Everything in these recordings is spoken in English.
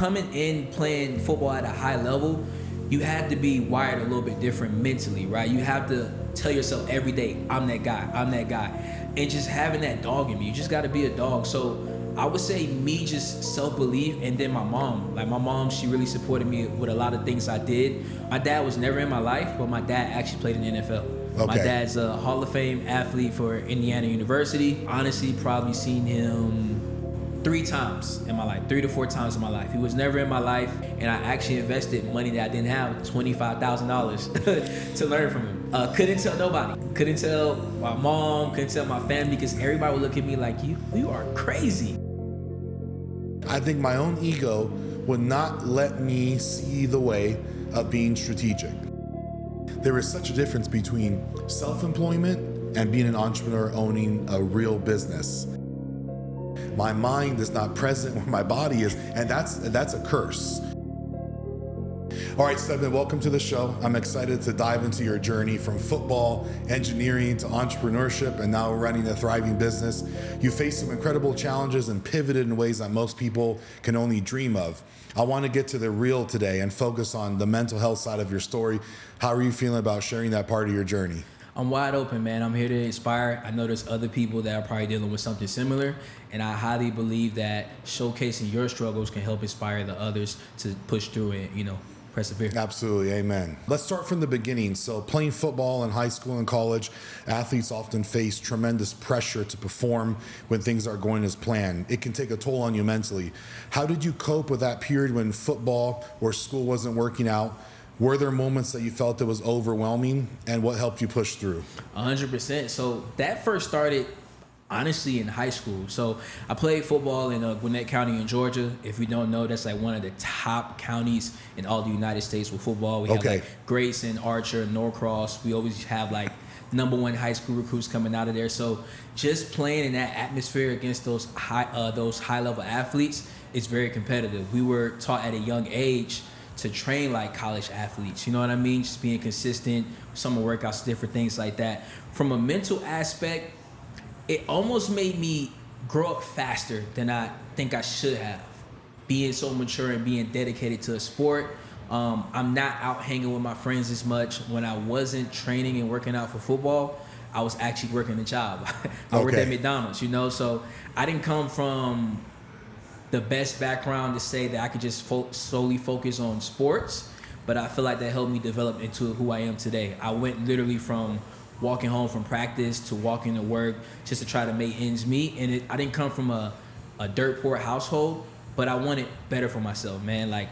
coming in playing football at a high level, you have to be wired a little bit different mentally, right? You have to tell yourself every day, I'm that guy. And just having that dog in me, you just got to be a dog. So I would say me just self-belief, and then my mom. Like my mom, she really supported me with a lot of things I did. My dad was never in my life, but my dad actually played in the NFL. Okay. My dad's a Hall of Fame athlete for Indiana University. Honestly, probably seen him 3 times in my life, 3 to 4 times in my life. He was never in my life, and I actually invested money that I didn't have, $25,000 to learn from him. Couldn't tell nobody. Couldn't tell my mom, couldn't tell my family, because everybody would look at me like, you are crazy. I think my own ego would not let me see the way of being strategic. There is such a difference between self-employment and being an entrepreneur owning a real business. My mind is not present where my body is, and that's a curse. All right, Stedman, welcome to the show. I'm excited to dive into your journey from football, engineering, to entrepreneurship, and now running a thriving business. You faced some incredible challenges and pivoted in ways that most people can only dream of. I want to get to the real today and focus on the mental health side of your story. How are you feeling about sharing that part of your journey? I'm wide open, man. I'm here to inspire. I know there's other people that are probably dealing with something similar, and I highly believe that showcasing your struggles can help inspire the others to push through and, persevere. Absolutely, amen. Let's start from the beginning. So playing football in high school and college, athletes often face tremendous pressure to perform when things aren't going as planned. It can take a toll on you mentally. How did you cope with that period when football or school wasn't working out? Were there moments that you felt it was overwhelming, and what helped you push through? 100%. So that first started honestly in high school. So I played football in Gwinnett County in Georgia. If you don't know, that's like one of the top counties in all the United States with football. We have like Grayson, Archer, Norcross. We always have like #1 high school recruits coming out of there. So just playing in that atmosphere against those high level athletes is very competitive. We were taught at a young age to train like college athletes, you know what I mean? Just being consistent, summer workouts, different things like that. From a mental aspect, it almost made me grow up faster than I think I should have. Being so mature and being dedicated to a sport. I'm not out hanging with my friends as much. When I wasn't training and working out for football, I was actually working a job. I worked at McDonald's, so I didn't come from the best background to say that I could just solely focus on sports, but I feel like that helped me develop into who I am today. I went literally from walking home from practice to walking to work just to try to make ends meet, and I didn't come from a dirt poor household, but I wanted better for myself, man. Like,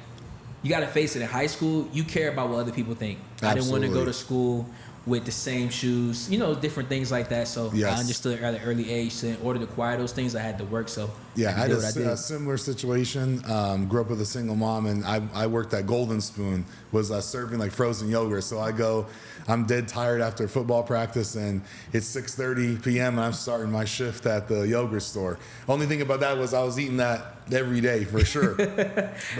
you got to face it, in high school, you care about what other people think. Absolutely. I didn't want to go to school with the same shoes, different things like that. So I understood at an early age, so in order to acquire those things, I had to work. So I had a similar situation. Grew up with a single mom, and I worked at Golden Spoon, was serving like frozen yogurt. So I'm dead tired after football practice, and it's 6:30 p.m. and I'm starting my shift at the yogurt store. Only thing about that was I was eating that every day for sure.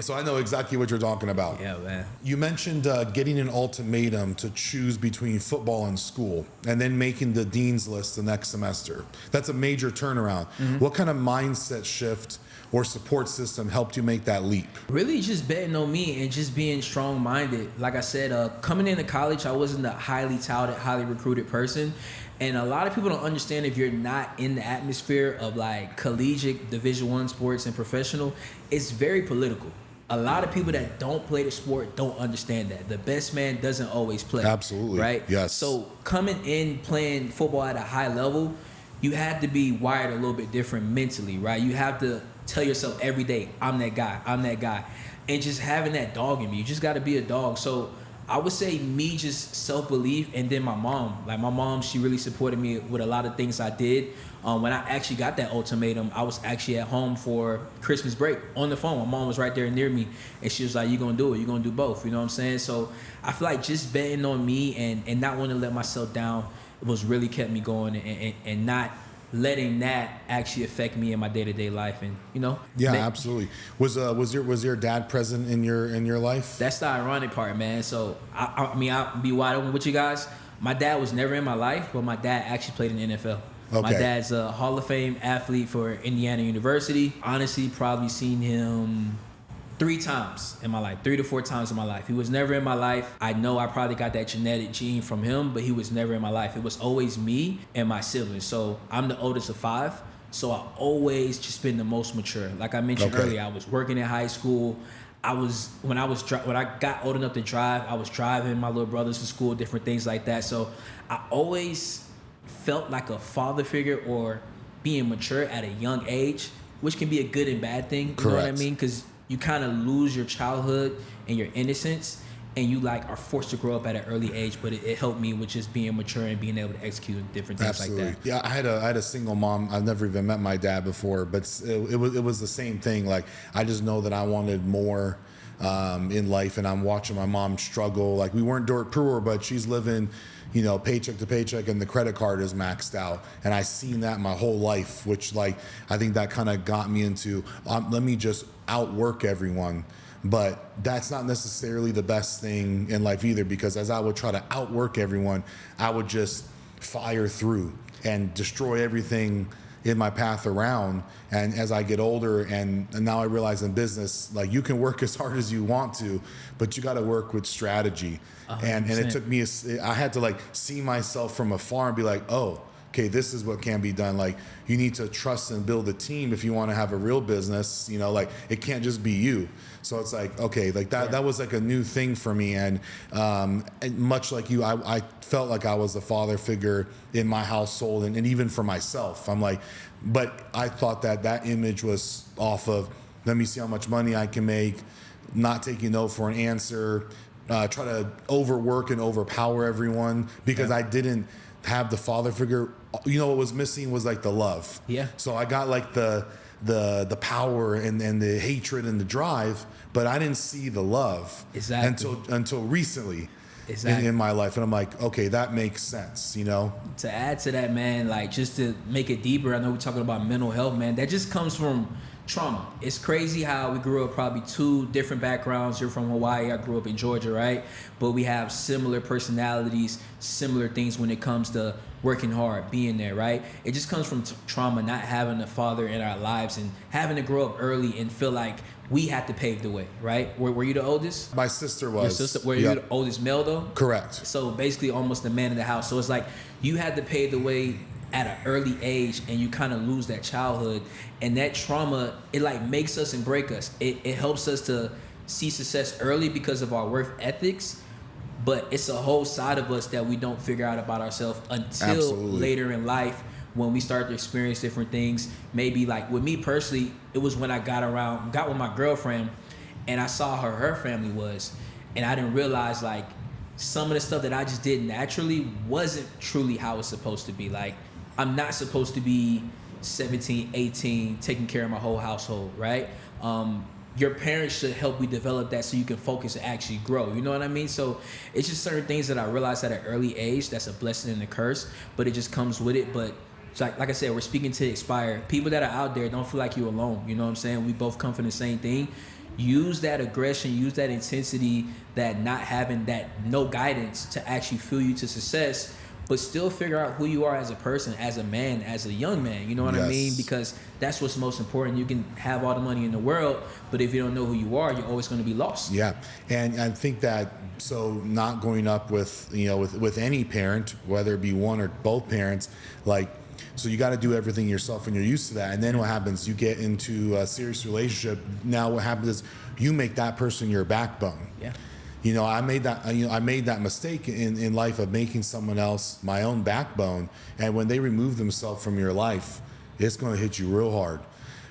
So I know exactly what you're talking about. Yeah, man. You mentioned getting an ultimatum to choose between football and school, and then making the dean's list the next semester. That's a major turnaround. Mm-hmm. What kind of mindset shift or support system helped you make that leap? Really just betting on me and just being strong-minded. Like I said, coming into college, I wasn't a highly touted, highly recruited person. And a lot of people don't understand, if you're not in the atmosphere of like collegiate Division I sports and professional, it's very political. A lot of people that don't play the sport don't understand that. The best man doesn't always play. Absolutely. Right? Yes. So coming in playing football at a high level, you have to be wired a little bit different mentally, right? You have to tell yourself every day, I'm that guy. And just having that dog in me, you just got to be a dog. So I would say me just self-belief, and then my mom. Like my mom, she really supported me with a lot of things I did. When I actually got that ultimatum, I was actually at home for Christmas break on the phone. My mom was right there near me, and she was like, you're going to do it. You're going to do both. You know what I'm saying? So I feel like just betting on me and not wanting to let myself down was really kept me going, and not letting that actually affect me in my day-to-day life. And Absolutely. Was your dad present in your life? That's the ironic part, man. So I'll be wide open with you guys. My dad was never in my life, but my dad actually played in the NFL. Okay. My dad's a Hall of Fame athlete for Indiana University. Honestly, probably seen him 3 times in my life, 3 to 4 times in my life. He was never in my life. I know I probably got that genetic gene from him, but he was never in my life. It was always me and my siblings. So I'm the oldest of 5. So I always just been the most mature. Like I mentioned earlier, I was working in high school. When I got old enough to drive, I was driving my little brothers to school, different things like that. So I always felt like a father figure or being mature at a young age, which can be a good and bad thing. You know what I mean? Because you kind of lose your childhood and your innocence, and you like are forced to grow up at an early age. But it helped me with just being mature and being able to execute different things like that. Yeah, I had a single mom. I've never even met my dad before, but it was the same thing. Like I just know that I wanted more in life, and I'm watching my mom struggle. Like we weren't dirt poor, but she's living, you know, paycheck to paycheck, and the credit card is maxed out. And I seen that my whole life, which like I think that kind of got me into let me just outwork everyone. But that's not necessarily the best thing in life either, because as I would try to outwork everyone, I would just fire through and destroy everything in my path around. And as I get older, and now I realize in business, like you can work as hard as you want to, but you got to work with strategy. And it took me, I had to like see myself from afar and be like, oh, okay, this is what can be done. Like you need to trust and build a team if you want to have a real business, you know, like it can't just be you. So it's like, okay, like that was like a new thing for me. And much like you, I felt like I was a father figure in my household and even for myself. I'm like, but I thought that image was off of, let me see how much money I can make, not taking no for an answer, try to overwork and overpower everyone because I didn't have the father figure. You know what was missing was like the love. Yeah. So I got like the power and the hatred and the drive, but I didn't see the love until recently in my life. And I'm like, okay, that makes sense, you know? To add to that, man, like just to make it deeper, I know we're talking about mental health, man, that just comes from trauma. It's crazy how we grew up probably 2 different backgrounds. You're from Hawaii, I grew up in Georgia, right? But we have similar personalities, similar things when it comes to working hard, being there, right? It just comes from trauma, not having a father in our lives and having to grow up early and feel like we had to pave the way, right? Were you the oldest? My sister was. Your sister, were you the oldest male though? Correct. So basically almost the man in the house. So it's like you had to pave the way at an early age, and you kind of lose that childhood, and that trauma, it like makes us and break us. It helps us to see success early because of our work ethics, but it's a whole side of us that we don't figure out about ourselves until later in life when we start to experience different things. Maybe like with me personally, it was when I got with my girlfriend, and I saw her family was, and I didn't realize like some of the stuff that I just did naturally wasn't truly how it's supposed to be. Like I'm not supposed to be 17, 18, taking care of my whole household, right? Your parents should help you develop that so you can focus and actually grow. You know what I mean? So it's just certain things that I realized at an early age that's a blessing and a curse, but it just comes with it. But like I said, we're speaking to Expire. People that are out there, don't feel like you're alone. You know what I'm saying? We both come from the same thing. Use that aggression, use that intensity, that not having that no guidance to actually fuel you to success, but still figure out who you are as a person, as a man, as a young man. You know what I mean? Because that's what's most important. You can have all the money in the world, but if you don't know who you are, you're always going to be lost. Yeah, and I think that, so not growing up with, you know, with any parent, whether it be one or both parents, like, so you got to do everything yourself, and you're used to that. And then what happens? You get into a serious relationship. Now what happens is you make that person your backbone. Yeah. You know, I made that mistake in life of making someone else my own backbone. And when they remove themselves from your life, it's going to hit you real hard,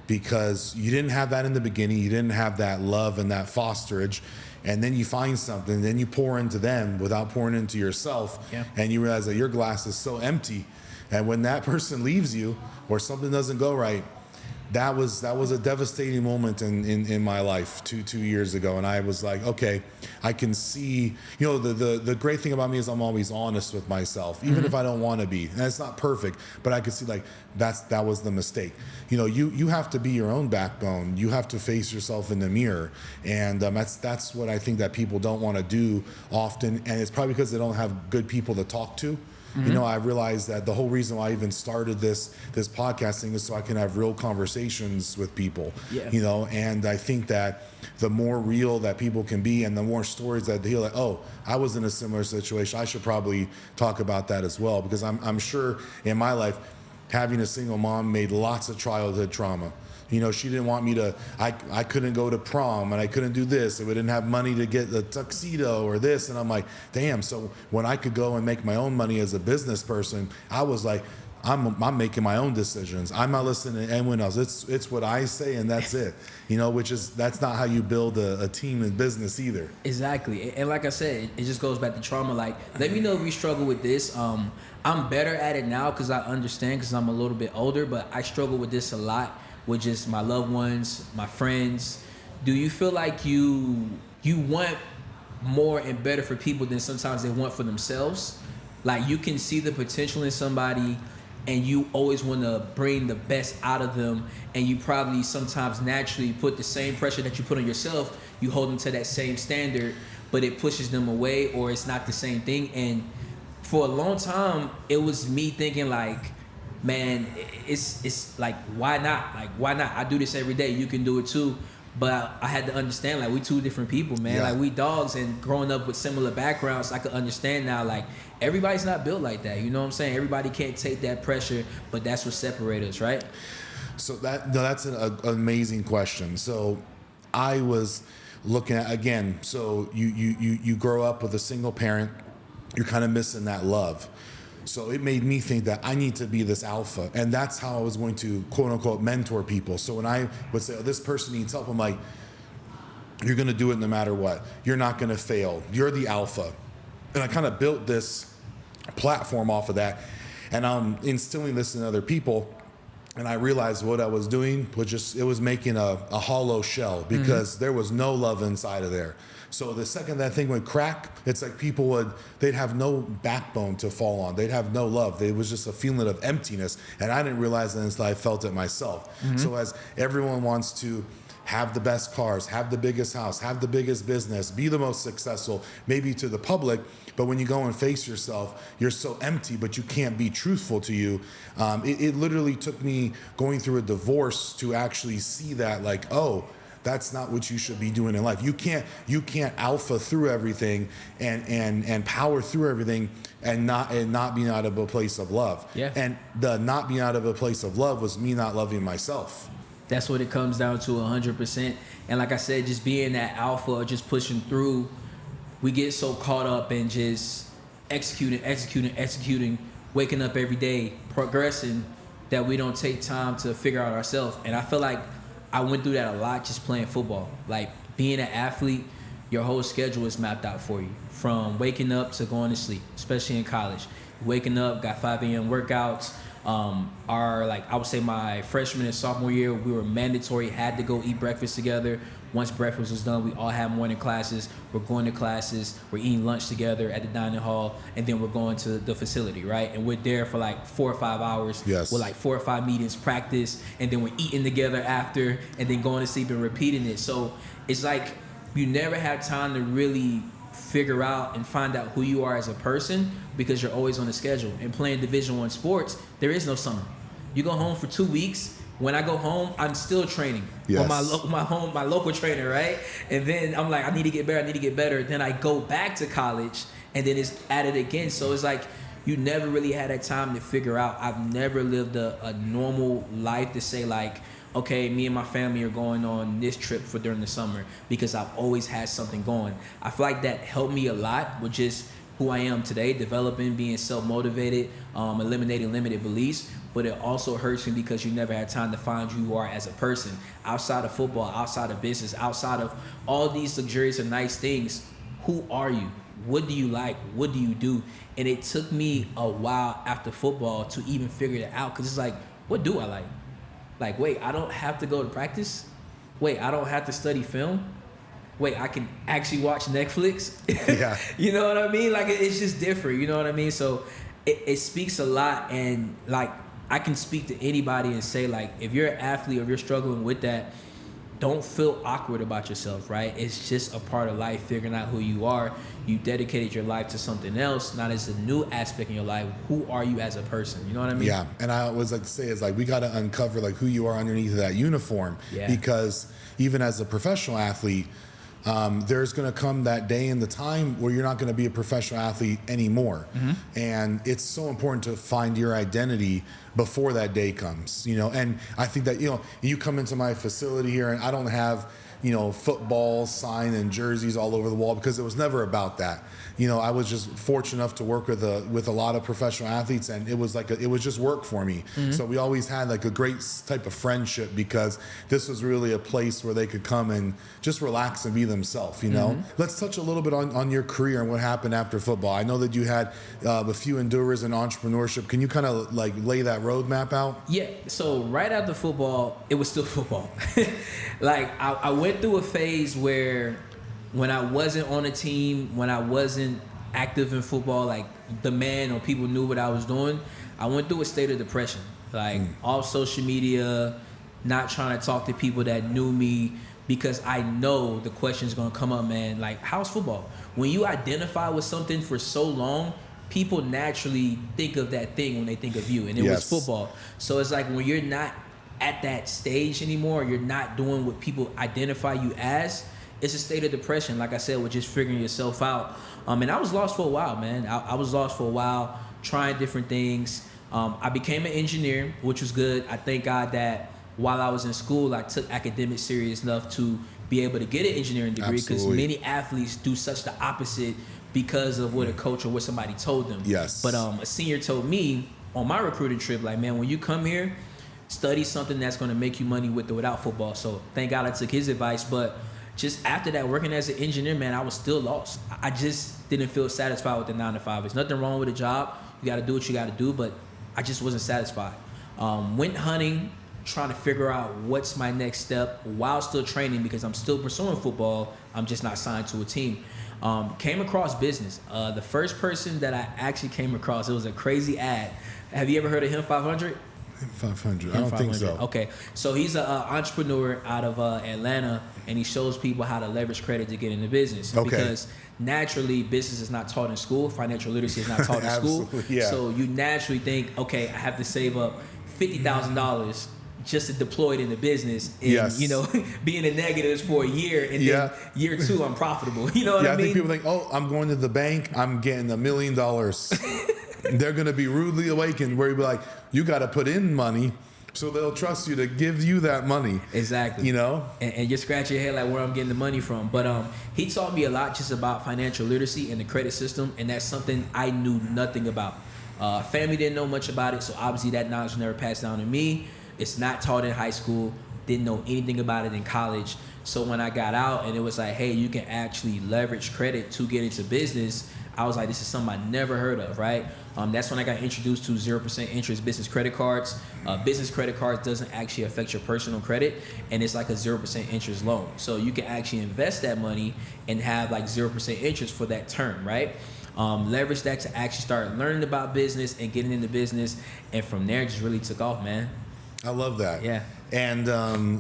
because you didn't have that in the beginning. You didn't have that love and that fosterage. And then you find something, then you pour into them without pouring into yourself. Yeah. And you realize that your glass is so empty. And when that person leaves you or something doesn't go right, that was a devastating moment in my life 2 years ago. And I was like, okay, I can see, you know, the great thing about me is I'm always honest with myself, even if I don't want to be. And it's not perfect, but I could see like that was the mistake. You know, you have to be your own backbone. You have to face yourself in the mirror. And that's what I think that people don't want to do often. And it's probably because they don't have good people to talk to. You know, I realized that the whole reason why I even started this podcasting is so I can have real conversations with people. Yeah. You know, and I think that the more real that people can be and the more stories that they hear, like, oh, I was in a similar situation, I should probably talk about that as well, because I'm sure in my life having a single mom made lots of childhood trauma. You know, she didn't want me to, I couldn't go to prom and I couldn't do this. And we didn't have money to get the tuxedo or this. And I'm like, damn. So when I could go and make my own money as a business person, I was like, I'm making my own decisions. I'm not listening to anyone else. It's what I say and that's it. You know, that's not how you build a team in business either. Exactly. And like I said, it just goes back to trauma. Like, let me know if you struggle with this. I'm better at it now because I understand, because I'm a little bit older, but I struggle with this a lot with just my loved ones, my friends. Do you feel like you want more and better for people than sometimes they want for themselves? Like, you can see the potential in somebody and you always want to bring the best out of them, and you probably sometimes naturally put the same pressure that you put on yourself, you hold them to that same standard, but it pushes them away, or it's not the same thing. And for a long time, it was me thinking like, man, it's like, why not? Like, why not? I do this every day. You can do it too. But I had to understand, like, we two different people, man. Yeah. Like, we dogs, and growing up with similar backgrounds, I could understand now, like, everybody's not built like that. You know what I'm saying? Everybody can't take that pressure, but that's what separates us, right? So that's an amazing question. So I was looking at, again, so you grow up with a single parent, you're kind of missing that love. So it made me think that I need to be this alpha. And that's how I was going to, quote unquote, mentor people. So when I would say, oh, this person needs help, I'm like, you're going to do it no matter what. You're not going to fail. You're the alpha. And I kind of built this platform off of that. And I'm instilling this in other people. And I realized what I was doing was just, it was making a hollow shell, because there was no love inside of there. So the second that thing would crack, it's like they'd have no backbone to fall on. They'd have no love. It was just a feeling of emptiness. And I didn't realize that until I felt it myself. So as everyone wants to have the best cars, have the biggest house, have the biggest business, be the most successful, maybe to the public, but when you go and face yourself, you're so empty, but you can't be truthful to you. It literally took me going through a divorce to actually see that, like, oh, that's not what you should be doing in life. You can't alpha through everything and power through everything and not being out of a place of love. Yeah. And the not being out of a place of love was me not loving myself. That's what it comes down to 100%. And like I said, just being that alpha or just pushing through, we get so caught up in just executing, waking up every day, progressing, that we don't take time to figure out ourselves. And I feel like I went through that a lot just playing football. Like, being an athlete, your whole schedule is mapped out for you, from waking up to going to sleep, especially in college. Waking up, got 5 a.m. workouts. I would say my freshman and sophomore year, we were mandatory, had to go eat breakfast together. Once breakfast was done, we all had morning classes. We're going to classes, we're eating lunch together at the dining hall, and then we're going to the facility, right? And we're there for like 4 or 5 hours. Yes. With like 4 or 5 meetings, practice, and then we're eating together after, and then going to sleep and repeating it. So it's like you never have time to really figure out and find out who you are as a person, because you're always on the schedule. And playing Division I sports, there is no summer. You go home for 2 weeks. When I go home, I'm still training. Yes. With my local trainer, right? And then I'm like, I need to get better. Then I go back to college, and then it's at it again. So it's like you never really had that time to figure out. I've never lived a normal life to say like, okay, me and my family are going on this trip for during the summer, because I've always had something going. I feel like that helped me a lot with just who I am today, developing, being self-motivated, eliminating limited beliefs. But it also hurts me because you never had time to find who you are as a person. Outside of football, outside of business, outside of all these luxurious and nice things, who are you? What do you like? What do you do? And it took me a while after football to even figure that out, because it's like, what do I like? Like, wait, I don't have to go to practice? Wait, I don't have to study film? Wait, I can actually watch Netflix? Yeah. You know what I mean? Like, it's just different, you know what I mean? So it speaks a lot, and like, I can speak to anybody and say, like, if you're an athlete or if you're struggling with that, don't feel awkward about yourself, right? It's just a part of life, figuring out who you are. You dedicated your life to something else, not as a new aspect in your life. Who are you as a person? You know what I mean? Yeah, and I always like to say is like we got to uncover like who you are underneath of that uniform, because even as a professional athlete, there's going to come that day and the time where you're not going to be a professional athlete anymore. And it's so important to find your identity before that day comes, you know. And I think that, you know, you come into my facility here and I don't have, you know, football sign and jerseys all over the wall, because it was never about that. You know, I was just fortunate enough to work with a lot of professional athletes, and it was like it was just work for me. So we always had like a great type of friendship, because this was really a place where they could come and just relax and be themselves, you know. Let's touch a little bit on your career and what happened after football. I know that you had a few endeavors in entrepreneurship. Can you kind of like lay that roadmap out? Yeah, so right after football, it was still football. Like I went through a phase where when I wasn't on a team, when I wasn't active in football, like the man or people knew what I was doing, I went through a state of depression. Like off social media, not trying to talk to people that knew me, because I know the question's gonna come up, man, like, how's football? When you identify with something for so long, people naturally think of that thing when they think of you, and it was football. So it's like when you're not at that stage anymore, you're not doing what people identify you as, it's a state of depression, like I said, with just figuring yourself out. And I was lost for a while, man. I was lost for a while, trying different things. I became an engineer, which was good. I thank God that while I was in school, I took academics serious enough to be able to get an engineering degree, because many athletes do such the opposite because of what a coach or what somebody told them. But a senior told me on my recruiting trip, like, man, when you come here, study something that's going to make you money with or without football. So thank God I took his advice. But just after that, working as an engineer, man, I was still lost. I just didn't feel satisfied with the 9 to 5. There's nothing wrong with a job. You got to do what you got to do, but I just wasn't satisfied. Went hunting, trying to figure out what's my next step while still training, because I'm still pursuing football. I'm just not signed to a team. Came across business. The first person that I actually came across, it was a crazy ad. Have you ever heard of Him 500? 500. I don't think so. Okay, so he's an entrepreneur out of Atlanta, and he shows people how to leverage credit to get into business. Because naturally, business is not taught in school. Financial literacy is not taught in school. So you naturally think, okay, I have to save up $50,000 just to deploy it into business, and you know, be in the negatives for a year, and then year 2 I'm profitable. You know what I mean? I think people think, oh, I'm going to the bank, I'm getting $1 million. They're going to be rudely awakened, where you'll be like, you got to put in money, so they'll trust you to give you that money. Exactly. You know? And you scratch your head like, where I'm getting the money from. But he taught me a lot just about financial literacy and the credit system, and that's something I knew nothing about. Family didn't know much about it, so obviously that knowledge was never passed down to me. It's not taught in high school. Didn't know anything about it in college. So when I got out and it was like, hey, you can actually leverage credit to get into business, I was like, this is something I never heard of, right? That's when I got introduced to 0% interest business credit cards. Business credit cards doesn't actually affect your personal credit, and it's like a 0% interest loan. So you can actually invest that money and have like 0% interest for that term, right? Leverage that to actually start learning about business and getting into business, and from there just really took off, man. I love that. Yeah. And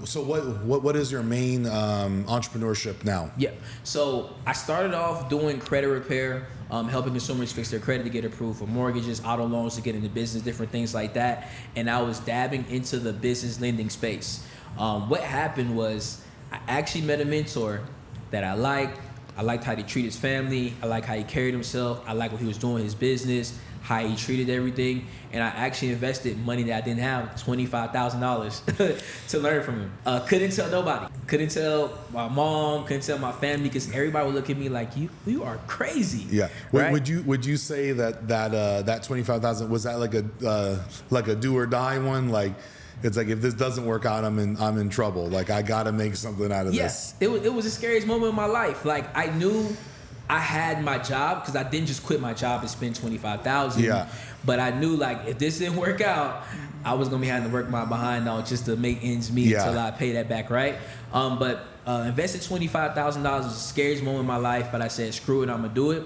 so what is your main entrepreneurship now? Yeah. So I started off doing credit repair, helping consumers fix their credit to get approved for mortgages, auto loans to get into business, different things like that. And I was dabbing into the business lending space. What happened was I actually met a mentor that I liked. I liked how he treated his family. I liked how he carried himself. I liked what he was doing in his business, how he treated everything. And I actually invested money that I didn't have, $25,000 to learn from him. Couldn't tell nobody. Couldn't tell my mom, couldn't tell my family, because everybody would look at me like, you are crazy. Yeah. Right? Would you say that $25,000, was that like a do or die one? Like, it's like, if this doesn't work out, I'm in trouble. Like, I gotta make something out of this. It was the scariest moment of my life. Like, I knew I had my job, because I didn't just quit my job and spend $25,000. Yeah. But I knew, like, if this didn't work out, I was gonna be having to work my behind out just to make ends meet until I pay that back, right? But invested $25,000 was the scariest moment of my life. But I said, screw it, I'm gonna do it.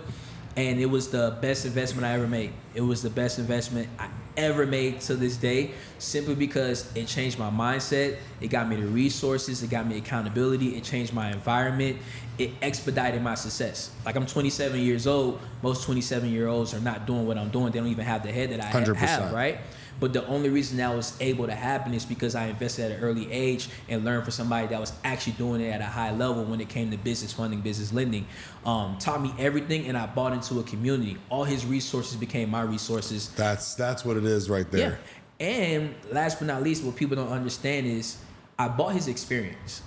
And it was the best investment I ever made. It was the best investment I ever made to this day, simply because it changed my mindset. It got me the resources. It got me accountability. It changed my environment. It expedited my success. Like, I'm 27 years old. Most 27-year-olds are not doing what I'm doing. They don't even have the head that I 100%. have, right? But the only reason that was able to happen is because I invested at an early age and learned from somebody that was actually doing it at a high level when it came to business funding, business lending. Taught me everything, and I bought into a community. All his resources became my resources. That's what it is right there. Yeah. And last but not least, what people don't understand is I bought his experience.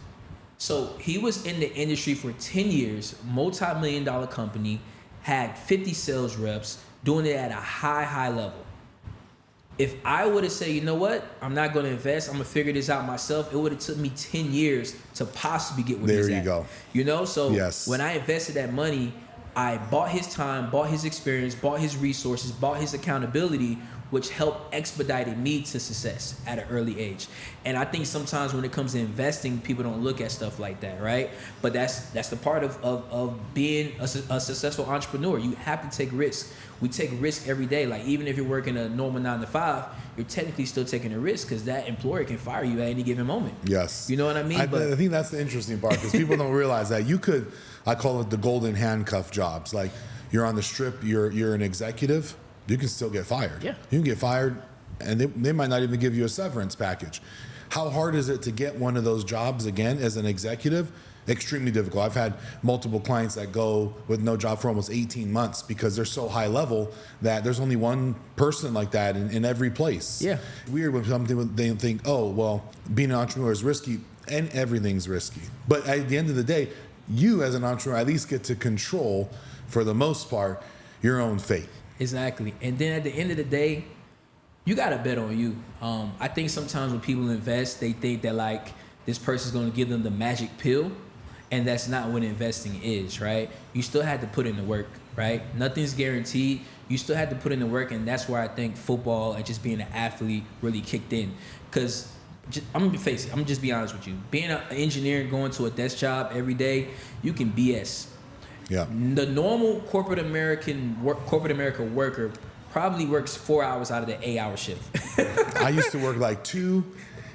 So he was in the industry for 10 years, multi-million-dollar company, had 50 sales reps, doing it at a high level. If I would have said, you know what, I'm not going to invest, I'm going to figure this out myself, it would have took me 10 years to possibly get where he's at. There you go. You know, so yes. When I invested that money, I bought his time, bought his experience, bought his resources, bought his accountability, which helped expedited me to success at an early age. And I think sometimes when it comes to investing, people don't look at stuff like that, right? But that's the part of being a successful entrepreneur. You have to take risks. We take risk every day. Like, even if you're working a normal 9 to 5, you're technically still taking a risk, because that employer can fire you at any given moment. Yes. You know what I mean? I think that's the interesting part, because people don't realize that you could, I call it the golden handcuff jobs. Like, you're on the strip, you're an executive, you can still get fired. Yeah. You can get fired, and they might not even give you a severance package. How hard is it to get one of those jobs again as an executive? Extremely difficult. I've had multiple clients that go with no job for almost 18 months because they're so high level that there's only one person like that in every place. Yeah. Weird when they think, oh, well, being an entrepreneur is risky, and everything's risky. But at the end of the day, you as an entrepreneur at least get to control, for the most part, your own fate. Exactly. And then at the end of the day, you got to bet on you. I think sometimes when people invest, they think that, like, this person's going to give them the magic pill. And that's not what investing is, right? You still had to put in the work, right? Nothing's guaranteed. You still had to put in the work, and that's where I think football and just being an athlete really kicked in. Because I'm gonna face it. I'm gonna just be honest with you. Being an engineer and going to a desk job every day, you can BS. Yeah. The normal corporate America worker probably works 4 hours out of the 8-hour shift. I used to work like 2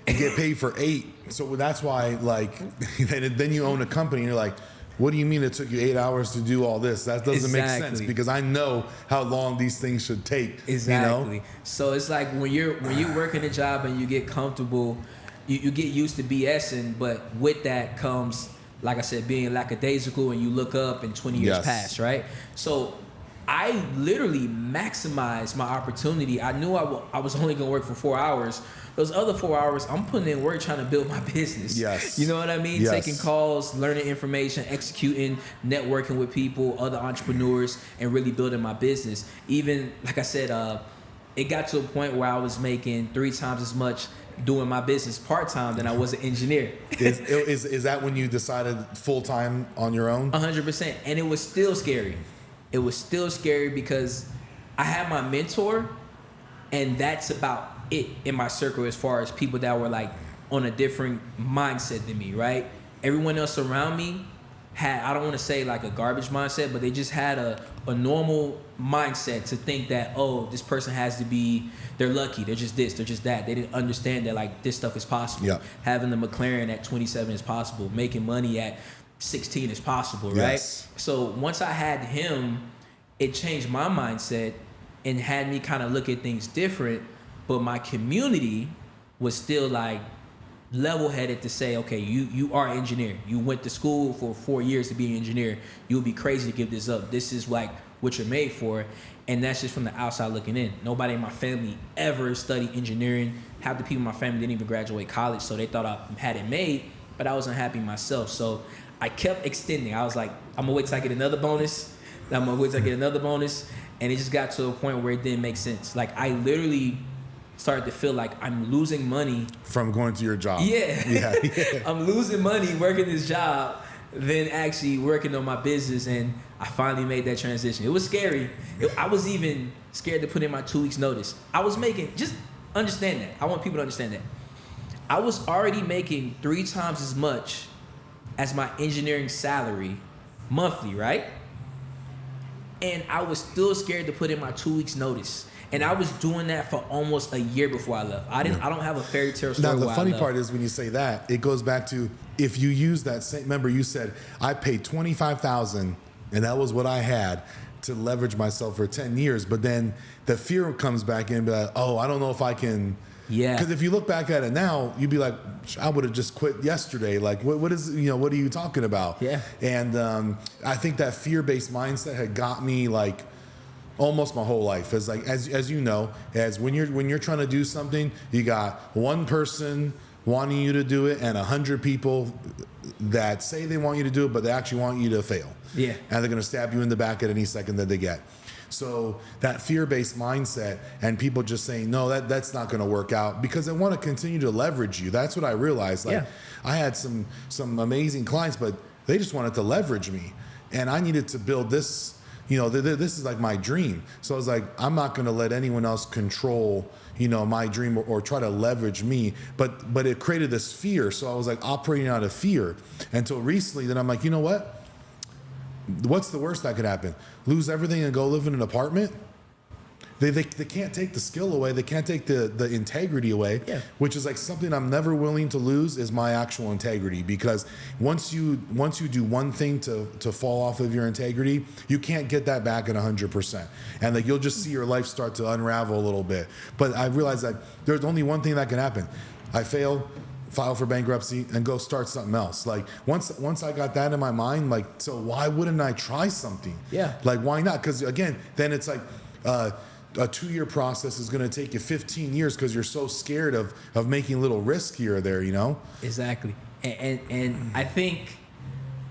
and get paid for 8. So that's why, like, then you own a company and you're like, what do you mean it took you 8 hours to do all this? That doesn't make sense, because I know how long these things should take. Exactly. You know? So it's like when you're working a job and you get comfortable, you get used to BSing, but with that comes, like I said, being lackadaisical, and you look up and 20 years pass, right? So I literally maximized my opportunity. I knew I was only gonna work for 4 hours. Those other 4 hours, I'm putting in work trying to build my business. Yes. You know what I mean? Yes. Taking calls, learning information, executing, networking with people, other entrepreneurs, and really building my business. Even, like I said, it got to a point where I was making 3 times as much doing my business part-time than I was an engineer. Is that when you decided full-time on your own? 100%. And it was still scary. It was still scary because I had my mentor, and that's about it in my circle as far as people that were like on a different mindset than me, right? Everyone else around me had, I don't want to say like a garbage mindset, but they just had a normal mindset to think that, oh, this person has to be, they're lucky, they're just this, they're just that. They didn't understand that, like, this stuff is possible. Yeah. Having the McLaren at 27 is possible. Making money at 16 is possible, right? Yes. So once I had him, it changed my mindset and had me kind of look at things different. But my community was still like level-headed to say, okay, you are an engineer. You went to school for 4 years to be an engineer. You would be crazy to give this up. This is like what you're made for. And that's just from the outside looking in. Nobody in my family ever studied engineering. Half the people in my family didn't even graduate college, so they thought I had it made, but I wasn't happy myself. So I kept extending. I was like, I'm gonna wait till I get another bonus. I'm gonna wait till I get another bonus. And it just got to a point where it didn't make sense. Like, I literally started to feel like I'm losing money from going to your job. Yeah. I'm losing money working this job than actually working on my business. And I finally made that transition. It was scary. I was even scared to put in my 2 weeks notice. I was making, just understand that. I want people to understand that. I was already making 3 times as much as my engineering salary monthly, right? And I was still scared to put in my 2 weeks notice. And I was doing that for almost a year before I left. I don't have a fairy tale story. Now the funny part is when you say that, it goes back to if you use that same. Remember, you said I paid $25,000, and that was what I had to leverage myself for 10 years. But then the fear comes back in, and be like, oh, I don't know if I can. Yeah. Because if you look back at it now, you'd be like, I would have just quit yesterday. Like, what is, what are you talking about? Yeah. And I think that fear-based mindset had got me like almost my whole life. As like, as you know, as when you're trying to do something, you got one person wanting you to do it and 100 people that say they want you to do it, but they actually want you to fail. Yeah. And they're going to stab you in the back at any second that they get. So that fear-based mindset and people just saying, no, that's not going to work out because they want to continue to leverage you. That's what I realized. Like, I had some amazing clients, but they just wanted to leverage me. And I needed to build this, this is like my dream. So I was like, I'm not going to let anyone else control, my dream or try to leverage me. But it created this fear. So I was like operating out of fear until recently. Then I'm like, you know what? What's the worst that could happen? Lose everything and go live in an apartment? They can't take the skill away. They can't take the integrity away, which is like something I'm never willing to lose is my actual integrity. Because once you do one thing to fall off of your integrity, you can't get that back at 100%. And like you'll just see your life start to unravel a little bit. But I realized that there's only one thing that can happen. I fail, file for bankruptcy, and go start something else. Like once I got that in my mind, like, so why wouldn't I try something? Yeah. Like, why not? Because again, then it's like a 2-year process is going to take you 15 years because you're so scared of making a little risk here or there, Exactly. And I think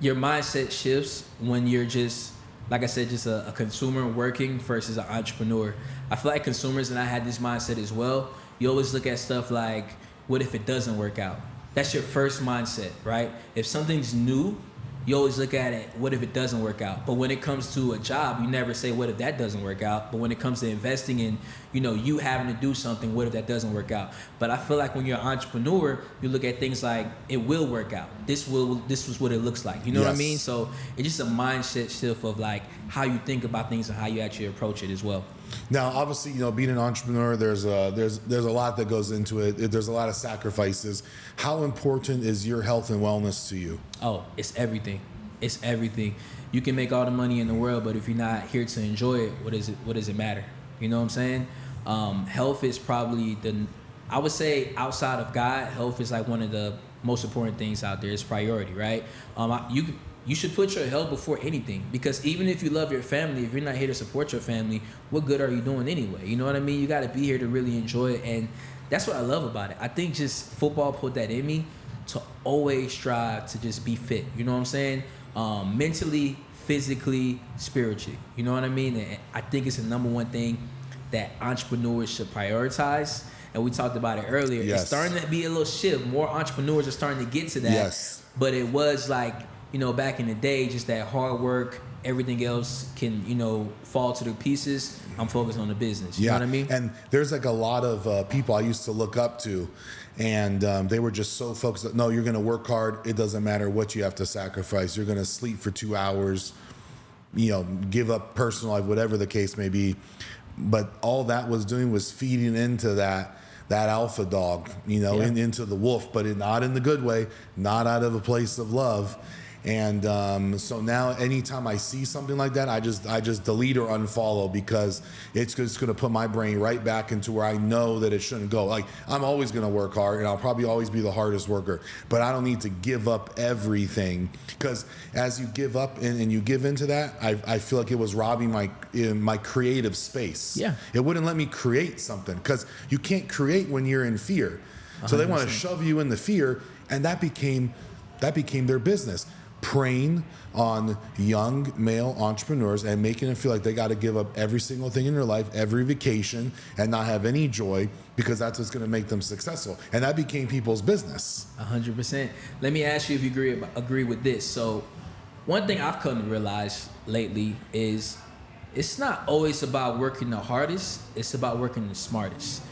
your mindset shifts when you're just, like I said, just a consumer working versus an entrepreneur. I feel like consumers, and I had this mindset as well, you always look at stuff like, what if it doesn't work out? That's your first mindset, right? If something's new, you always look at it, what if it doesn't work out? But when it comes to a job, you never say, what if that doesn't work out? But when it comes to investing in, you having to do something, what if that doesn't work out? But I feel like when you're an entrepreneur, you look at things like, it will work out. This was what it looks like. You know what I mean? So it's just a mindset shift of like how you think about things and how you actually approach it as well. Now, obviously, being an entrepreneur, there's a lot that goes into it. There's a lot of sacrifices. How important is your health and wellness to you? Oh, it's everything. It's everything. You can make all the money in the world, but if you're not here to enjoy it, what does it matter? You know what I'm saying? Health is probably I would say outside of God, health is like one of the most important things out there. It's priority, right? You should put your health before anything, because even if you love your family, if you're not here to support your family, what good are you doing anyway? You know what I mean? You got to be here to really enjoy it, and that's what I love about it. I think just football put that in me to always strive to just be fit. You know what I'm saying? Mentally, physically, spiritually. You know what I mean? And I think it's the number one thing that entrepreneurs should prioritize. And we talked about it earlier. Yes. It's starting to be a little shift. More entrepreneurs are starting to get to that. Yes. But it was like, back in the day, just that hard work, everything else can, fall to the pieces. I'm focused on the business. You know what I mean? And there's like a lot of people I used to look up to, and they were just so focused that, no, you're going to work hard. It doesn't matter what you have to sacrifice. You're going to sleep for 2 hours, give up personal life, whatever the case may be. But all that was doing was feeding into that alpha dog, into the wolf, but not in the good way, not out of a place of love. And so now anytime I see something like that, I just delete or unfollow, because it's just going to put my brain right back into where I know that it shouldn't go. Like, I'm always going to work hard, and I'll probably always be the hardest worker, but I don't need to give up everything, because as you give up and you give into that, I feel like it was robbing my creative space. Yeah. It wouldn't let me create something, because you can't create when you're in fear. 100%. So they want to shove you in the fear, and that became their business. Preying on young male entrepreneurs and making them feel like they got to give up every single thing in their life, every vacation, and not have any joy, because that's what's going to make them successful. And that became people's business. 100%. Let me ask you if you agree with this. So one thing I've come to realize lately is it's not always about working the hardest. It's about working the smartest.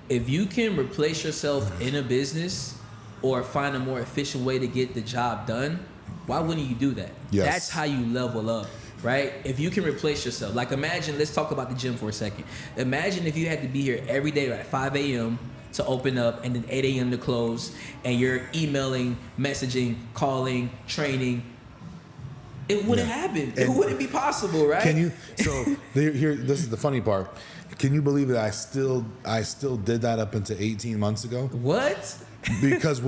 If you can replace yourself in a business or find a more efficient way to get the job done, why wouldn't you do that? Yes. That's how you level up. right? If you can replace yourself, like imagine, let's talk about the gym for a second. Imagine if you had to be here every day at 5 a.m. to open up and then 8 a.m. to close, and you're emailing, messaging, calling, training. It wouldn't happen. It wouldn't be possible, right? Can you? So here, this is the funny part. Can you believe that I still did that up until 18 months ago? What? Because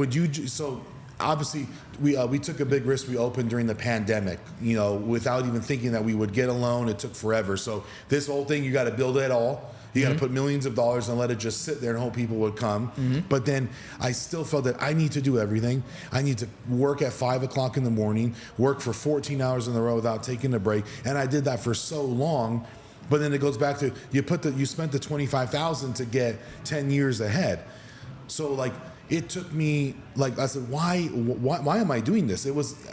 so obviously we took a big risk. We opened during the pandemic, without even thinking that we would get a loan. It took forever. So this whole thing, you got to build it all. You got to put millions of dollars and let it just sit there and hope people would come. But then I still felt that I need to do everything. I need to work at 5 o'clock in the morning, work for 14 hours in a row without taking a break. And I did that for so long. But then it goes back to you spent the $25,000 to get 10 years ahead. So like it took me, like I said, why am I doing this?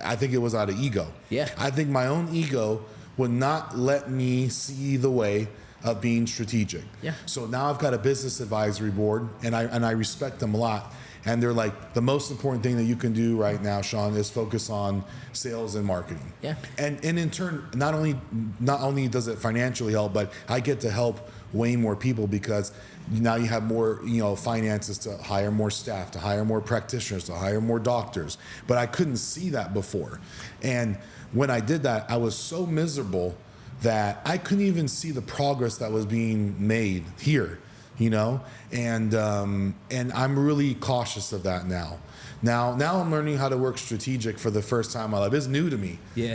I think it was out of ego. Yeah. I think my own ego would not let me see the way of being strategic. Yeah. So now I've got a business advisory board, and I respect them a lot. And they're like, the most important thing that you can do right now, Sean, is focus on sales and marketing. Yeah. And in turn, not only does it financially help, but I get to help way more people because now you have more, finances to hire more staff, to hire more practitioners, to hire more doctors. But I couldn't see that before. And when I did that, I was so miserable that I couldn't even see the progress that was being made here, and I'm really cautious of that now. Now I'm learning how to work strategic for the first time in my life. It's new to me. Yeah.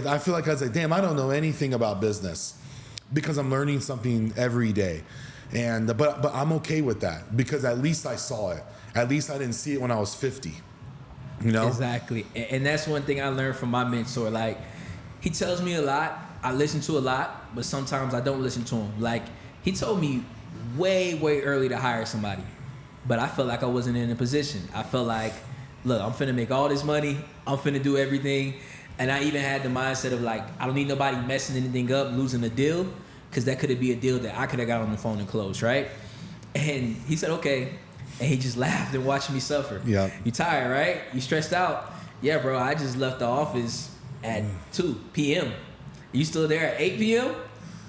I feel like I was like, damn, I don't know anything about business because I'm learning something every day. And but I'm okay with that because at least I saw it. At least I didn't see it when I was 50. Exactly. And that's one thing I learned from my mentor. Like, he tells me a lot. I listen to a lot, but sometimes I don't listen to him. Like, he told me way early to hire somebody, but I felt like I wasn't in a position. I felt like, look, I'm finna make all this money. I'm finna do everything. And I even had the mindset of like, I don't need nobody messing anything up, losing a deal, because that could be a deal that I could have got on the phone and closed, right? And he said, okay. And he just laughed and watched me suffer. Yeah. You tired, right? You stressed out? Yeah, bro, I just left the office at 2 p.m. You still there at 8 p.m.?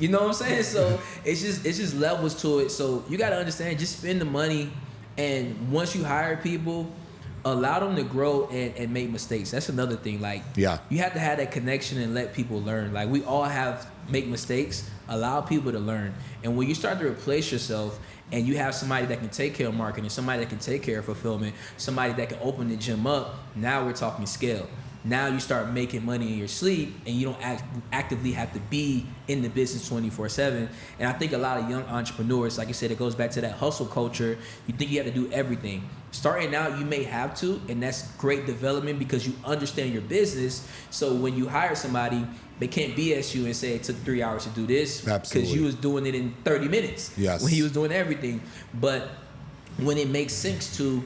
You know what I'm saying? So it's just levels to it. So you got to understand, just spend the money. And once you hire people, allow them to grow and make mistakes. That's another thing. Like, you have to have that connection and let people learn. Like, we all make mistakes. Allow people to learn. And when you start to replace yourself and you have somebody that can take care of marketing, somebody that can take care of fulfillment, somebody that can open the gym up, now we're talking scale. Now you start making money in your sleep and you don't actively have to be in the business 24/7. And I think a lot of young entrepreneurs, like I said, it goes back to that hustle culture. You think you have to do everything. Starting out, you may have to, and that's great development because you understand your business. So when you hire somebody, they can't BS you and say it took 3 hours to do this. Because you was doing it in 30 minutes when he was doing everything. But when it makes sense to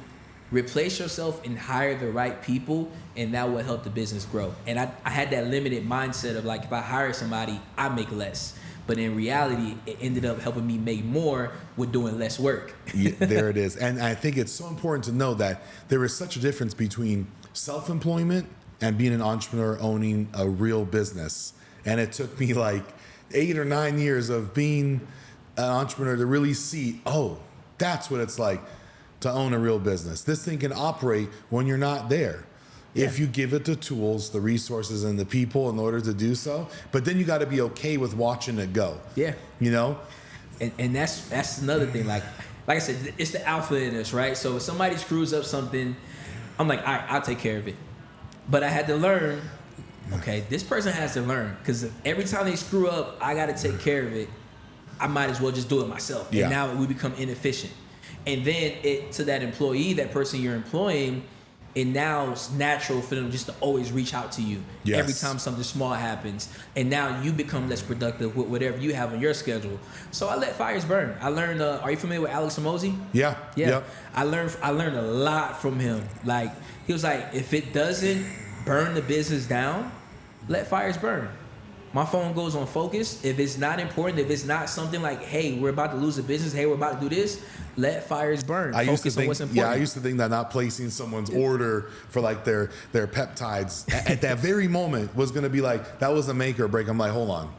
replace yourself and hire the right people, and that will help the business grow. And I had that limited mindset of like, if I hire somebody, I make less. But in reality, it ended up helping me make more with doing less work. Yeah, there it is. And I think it's so important to know that there is such a difference between self-employment and being an entrepreneur owning a real business. And it took me like 8 or 9 years of being an entrepreneur to really see, oh, that's what it's like to own a real business. This thing can operate when you're not there. Yeah. If you give it the tools, the resources, and the people in order to do so. But then you got to be okay with watching it go. Yeah. And that's another thing. Like I said, it's the alpha in us, right? So if somebody screws up something, I'm like, all right, I'll take care of it. But I had to learn, okay, this person has to learn. Because every time they screw up, I got to take care of it. I might as well just do it myself. Yeah. And now we become inefficient. And then to that employee, that person you're employing, and now it's natural for them just to always reach out to you every time something small happens. And now you become less productive with whatever you have on your schedule. So I let fires burn. I learned, are you familiar with Alex Hormozi? Yeah. Yep. I learned a lot from him. Like, he was like, if it doesn't burn the business down, let fires burn. my phone goes on focus. If it's not important, if it's not something like, hey, we're about to lose a business, hey, we're about to do this, let fires burn. Focus on what's important. Yeah, I used to think that not placing someone's order for like their peptides at that very moment was going to be like, that was a make or break. I'm like, hold on.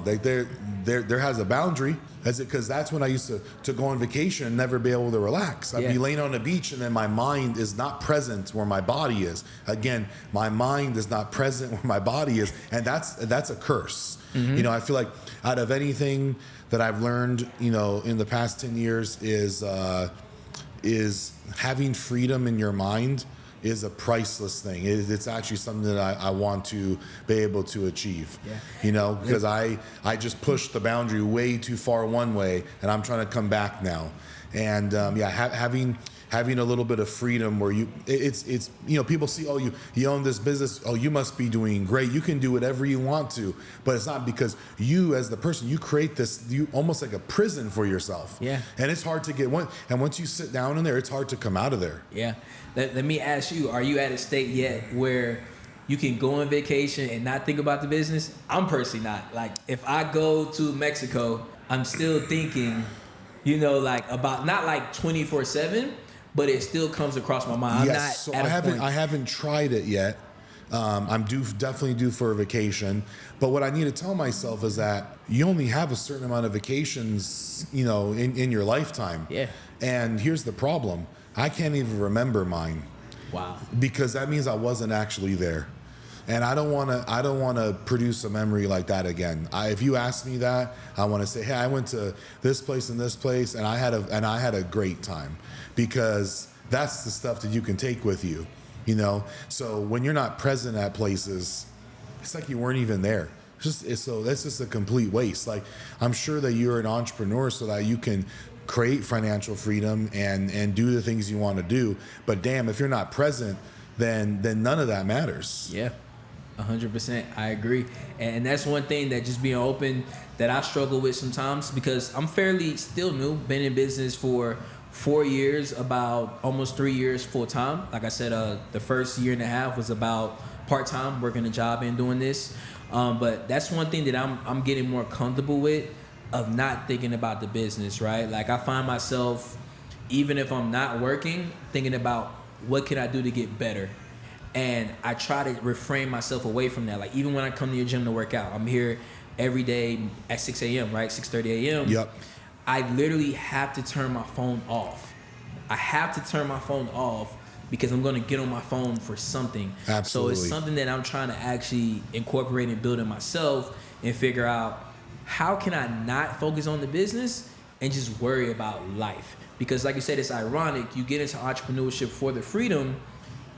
Like there has a boundary. Because that's when I used to go on vacation and never be able to relax. I'd be laying on the beach and then my mind is not present where my body is. Again, my mind is not present where my body is, and that's a curse. You know, I feel like out of anything that I've learned, you know, in the past 10 years is having freedom in your mind is a priceless thing. It's actually something that I want to be able to achieve. Yeah. You know, because I just pushed the boundary way too far one way, and I'm trying to come back now. And having a little bit of freedom where it's you know, people see, oh, you own this business, oh, you must be doing great, you can do whatever you want to, but it's not, because you as the person, you create this, you almost like a prison for yourself. Yeah. And it's hard to get one, and once you sit down in there, it's hard to come out of there. Yeah. Let me ask you, are you at a state yet where you can go on vacation and not think about the business? I'm personally not. Like, if I go to Mexico, I'm still thinking, you know, like about, not like 24/7, but it still comes across my mind. Yes, I haven't tried it yet. I'm definitely due for a vacation. But what I need to tell myself is that you only have a certain amount of vacations, you know, in your lifetime. Yeah. And here's the problem. I can't even remember mine. Wow. Because that means I wasn't actually there. And I don't want to produce a memory like that again. If you ask me that, I want to say, hey, I went to this place and this place, and I had a great time, because that's the stuff that you can take with you, you know. So when you're not present at places, it's like you weren't even there. So that's just a complete waste. Like, I'm sure that you're an entrepreneur so that you can create financial freedom and do the things you want to do. But damn, if you're not present, then none of that matters. Yeah. 100%. I agree. And that's one thing that, just being open, that I struggle with sometimes, because I'm fairly still new, been in business for 4 years, about almost 3 years full time. Like I said, the first year and a half was about part time, working a job and doing this. But that's one thing that I'm getting more comfortable with, of not thinking about the business, right? Like, I find myself, even if I'm not working, thinking about what can I do to get better. And I try to refrain myself away from that. Like, even when I come to your gym to work out, I'm here every day at 6 a.m., right? 6:30 a.m. Yep. I literally have to turn my phone off. I have to turn my phone off because I'm going to get on my phone for something. Absolutely. So it's something that I'm trying to actually incorporate and build in myself, and figure out, how can I not focus on the business and just worry about life? Because like you said, it's ironic. You get into entrepreneurship for the freedom.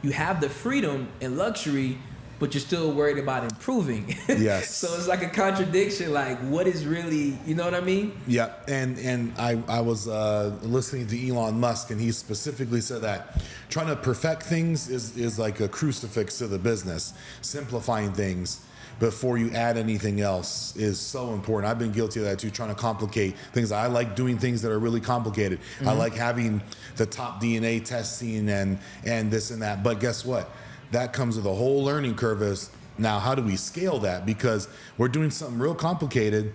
You have the freedom and luxury, but you're still worried about improving. Yes. So it's like a contradiction. Like, what is really, you know what I mean? Yeah. And I was listening to Elon Musk, and he specifically said that trying to perfect things is like a crucifix to the business. Simplifying things before you add anything else is so important. I've been guilty of that too, trying to complicate things. I like doing things that are really complicated. I like having the top DNA testing and this and that. But guess what? That comes with a whole learning curve. Is now, how do we scale that? Because we're doing something real complicated.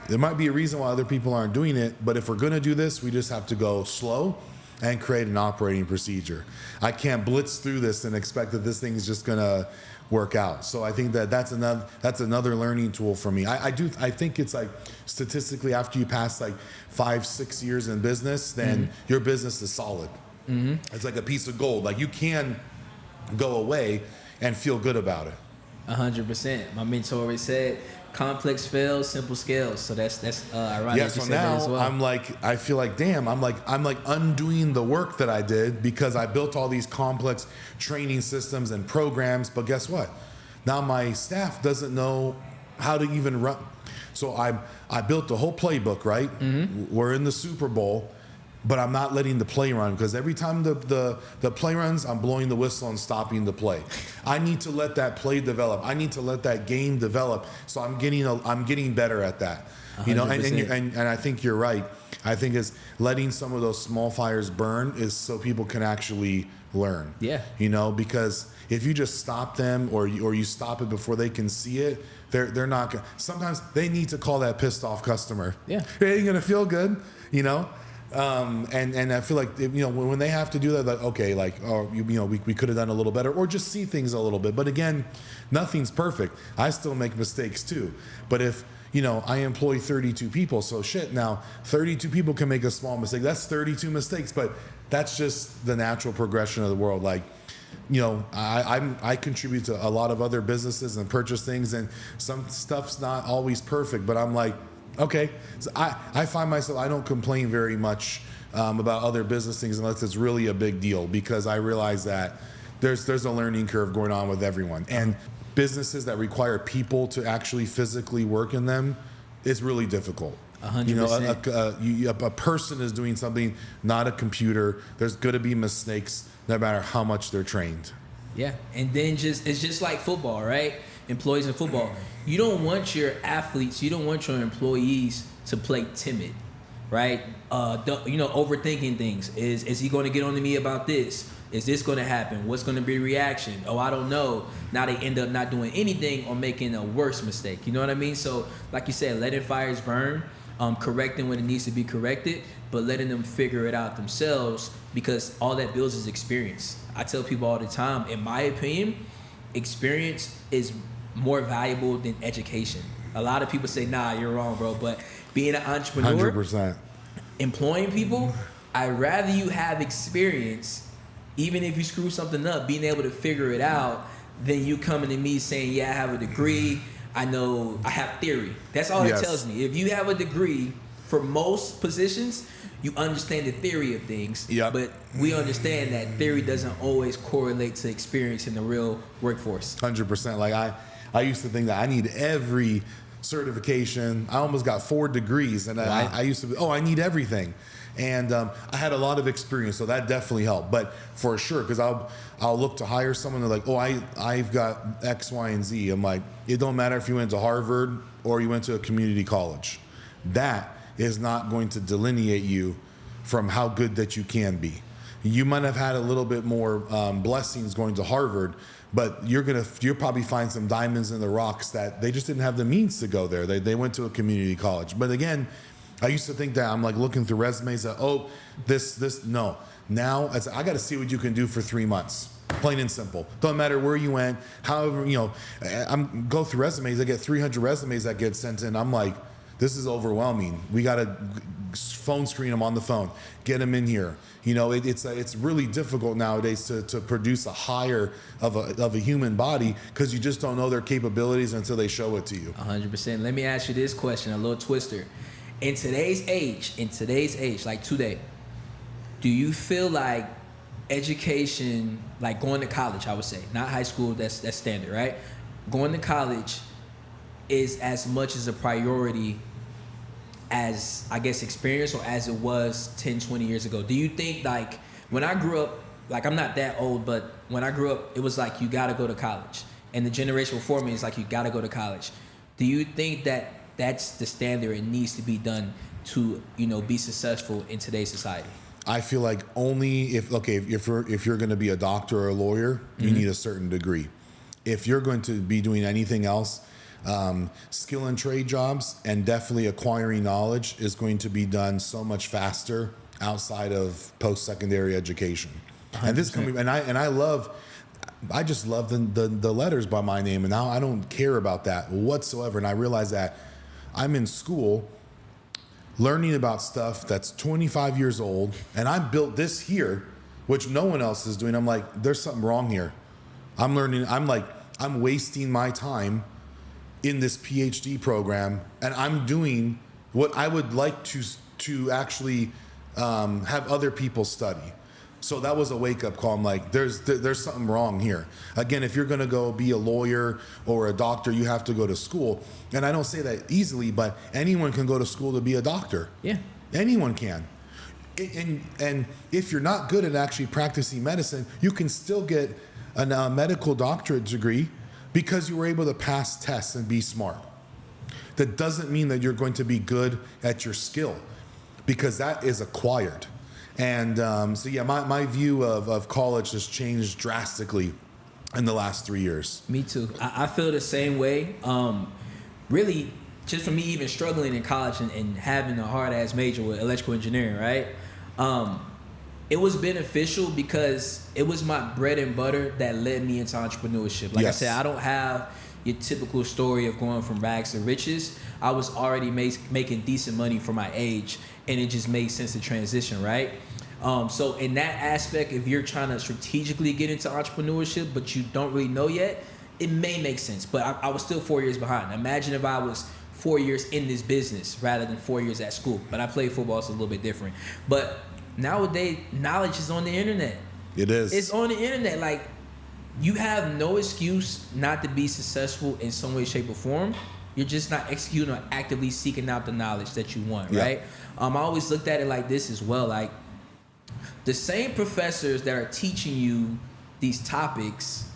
There might be a reason why other people aren't doing it, but if we're going to do this, we just have to go slow and create an operating procedure. I can't blitz through this and expect that this thing is just going to work out. So I think that's another learning tool for me. I think it's like, statistically, after you pass like 5-6 years in business, then your business is solid. It's like a piece of gold. Like, you can go away and feel good about it. 100%. My mentor always said, complex fails, simple scales. So that's ironic. Yeah, so now as well. I'm like, I feel like, damn, I'm like undoing the work that I did, because I built all these complex training systems and programs. But guess what? Now my staff doesn't know how to even run. So I built the whole playbook, right? We're in the Super Bowl, but I'm not letting the play run, because every time the play runs, I'm blowing the whistle and stopping the play. I need to let that play develop. I need to let that game develop. So I'm getting better at that. 100%. You know, and I think you're right. I think it's letting some of those small fires burn is so people can actually learn. Yeah. Because if you just stop them or you stop it before they can see it, they're not gonna. Sometimes they need to call that pissed off customer. Yeah. It ain't gonna feel good, and I feel like when they have to do that, like, okay, like, oh, we could have done a little better, or just see things a little bit. But again, nothing's perfect. I still make mistakes too. But if I employ 32 people, so shit. Now 32 people can make a small mistake. That's 32 mistakes, but that's just the natural progression of the world. Like, I contribute to a lot of other businesses and purchase things, and some stuff's not always perfect, but I'm like, okay. So I find myself, I don't complain very much about other business things unless it's really a big deal, because I realize that there's a learning curve going on with everyone. And businesses that require people to actually physically work in them, it's really difficult. 100%. A person is doing something, not a computer. There's going to be mistakes no matter how much they're trained. Yeah, and then it's just like football, right? Employees in football. You don't want your athletes, you don't want your employees to play timid, right? Overthinking things. Is he going to get on to me about this? Is this going to happen? What's going to be the reaction? Oh, I don't know. Now they end up not doing anything or making a worse mistake. You know what I mean? So, like you said, letting fires burn, correcting when it needs to be corrected, but letting them figure it out themselves, because all that builds is experience. I tell people all the time, in my opinion, experience is more valuable than education. A lot of people say, nah, you're wrong, bro. But being an entrepreneur, 100%. Employing people, I'd rather you have experience, even if you screw something up, being able to figure it out, than you coming to me saying, yeah, I have a degree, I know, I have theory. That's all it tells me. If you have a degree, for most positions, you understand the theory of things. Yep. But we understand that theory doesn't always correlate to experience in the real workforce. 100%. Like I used to think that I need every certification. I almost got 4 degrees, and wow. I used to, I need everything. And I had a lot of experience, so that definitely helped. But for sure, because I'll look to hire someone, they're like, I've got X, Y, and Z. I'm like, it don't matter if you went to Harvard or you went to a community college. That is not going to delineate you from how good that you can be. You might have had a little bit more blessings going to Harvard, but you'll probably find some diamonds in the rocks that they just didn't have the means to go there. They went to a community college. But again, I used to think that I'm like looking through resumes that, no. Now I got to see what you can do for 3 months. Plain and simple. Don't matter where you went. However, I'm go through resumes. I get 300 resumes that get sent in. I'm like, this is overwhelming. We got to phone screen them on the phone. Get them in here. It's really difficult nowadays to produce a hire of a human body, because you just don't know their capabilities until they show it to you. 100%. Let me ask you this question, a little twister. In today's age, like today, do you feel like education, like going to college, I would say, not high school, that's standard, right? Going to college is as much as a priority as, I guess, experience, or as it was 10, 20 years ago? Do you think, like, when I grew up, like, I'm not that old, but when I grew up, it was like, you got to go to college. And the generation before me is like, you got to go to college. Do you think that that's the standard and needs to be done to, be successful in today's society? I feel like only if you're going to be a doctor or a lawyer, you need a certain degree. If you're going to be doing anything else, skill and trade jobs, and definitely acquiring knowledge is going to be done so much faster outside of post-secondary education. 100%. And this coming, I just love the letters by my name, and now I don't care about that whatsoever. And I realize that I'm in school learning about stuff that's 25 years old, and I built this here, which no one else is doing. I'm like, there's something wrong here. I'm learning. I'm wasting my time in this PhD program, and I'm doing what I would like to actually have other people study. So that was a wake-up call. I'm like, there's something wrong here. Again, if you're going to go be a lawyer or a doctor, you have to go to school. And I don't say that easily, but anyone can go to school to be a doctor. Yeah. Anyone can. And if you're not good at actually practicing medicine, you can still get a medical doctorate degree because you were able to pass tests and be smart. That doesn't mean that you're going to be good at your skill, because that is acquired. And so yeah, my view of college has changed drastically in the last 3 years. Me too. I feel the same way. Really, just for me even struggling in college and having a hard-ass major with electrical engineering, right? It was beneficial because it was my bread and butter that led me into entrepreneurship. Like I said, I don't have your typical story of going from rags to riches. I was already making decent money for my age, and it just made sense to transition, right? So in that aspect, if you're trying to strategically get into entrepreneurship, but you don't really know yet, it may make sense. But I was still 4 years behind. Imagine if I was 4 years in this business rather than 4 years at school. But I played football, so it's a little bit different. But nowadays, knowledge is on the internet. It is. It's on the internet. Like, you have no excuse not to be successful in some way, shape, or form. You're just not executing or actively seeking out the knowledge that you want, right? I always looked at it like this as well. Like, the same professors that are teaching you these topics,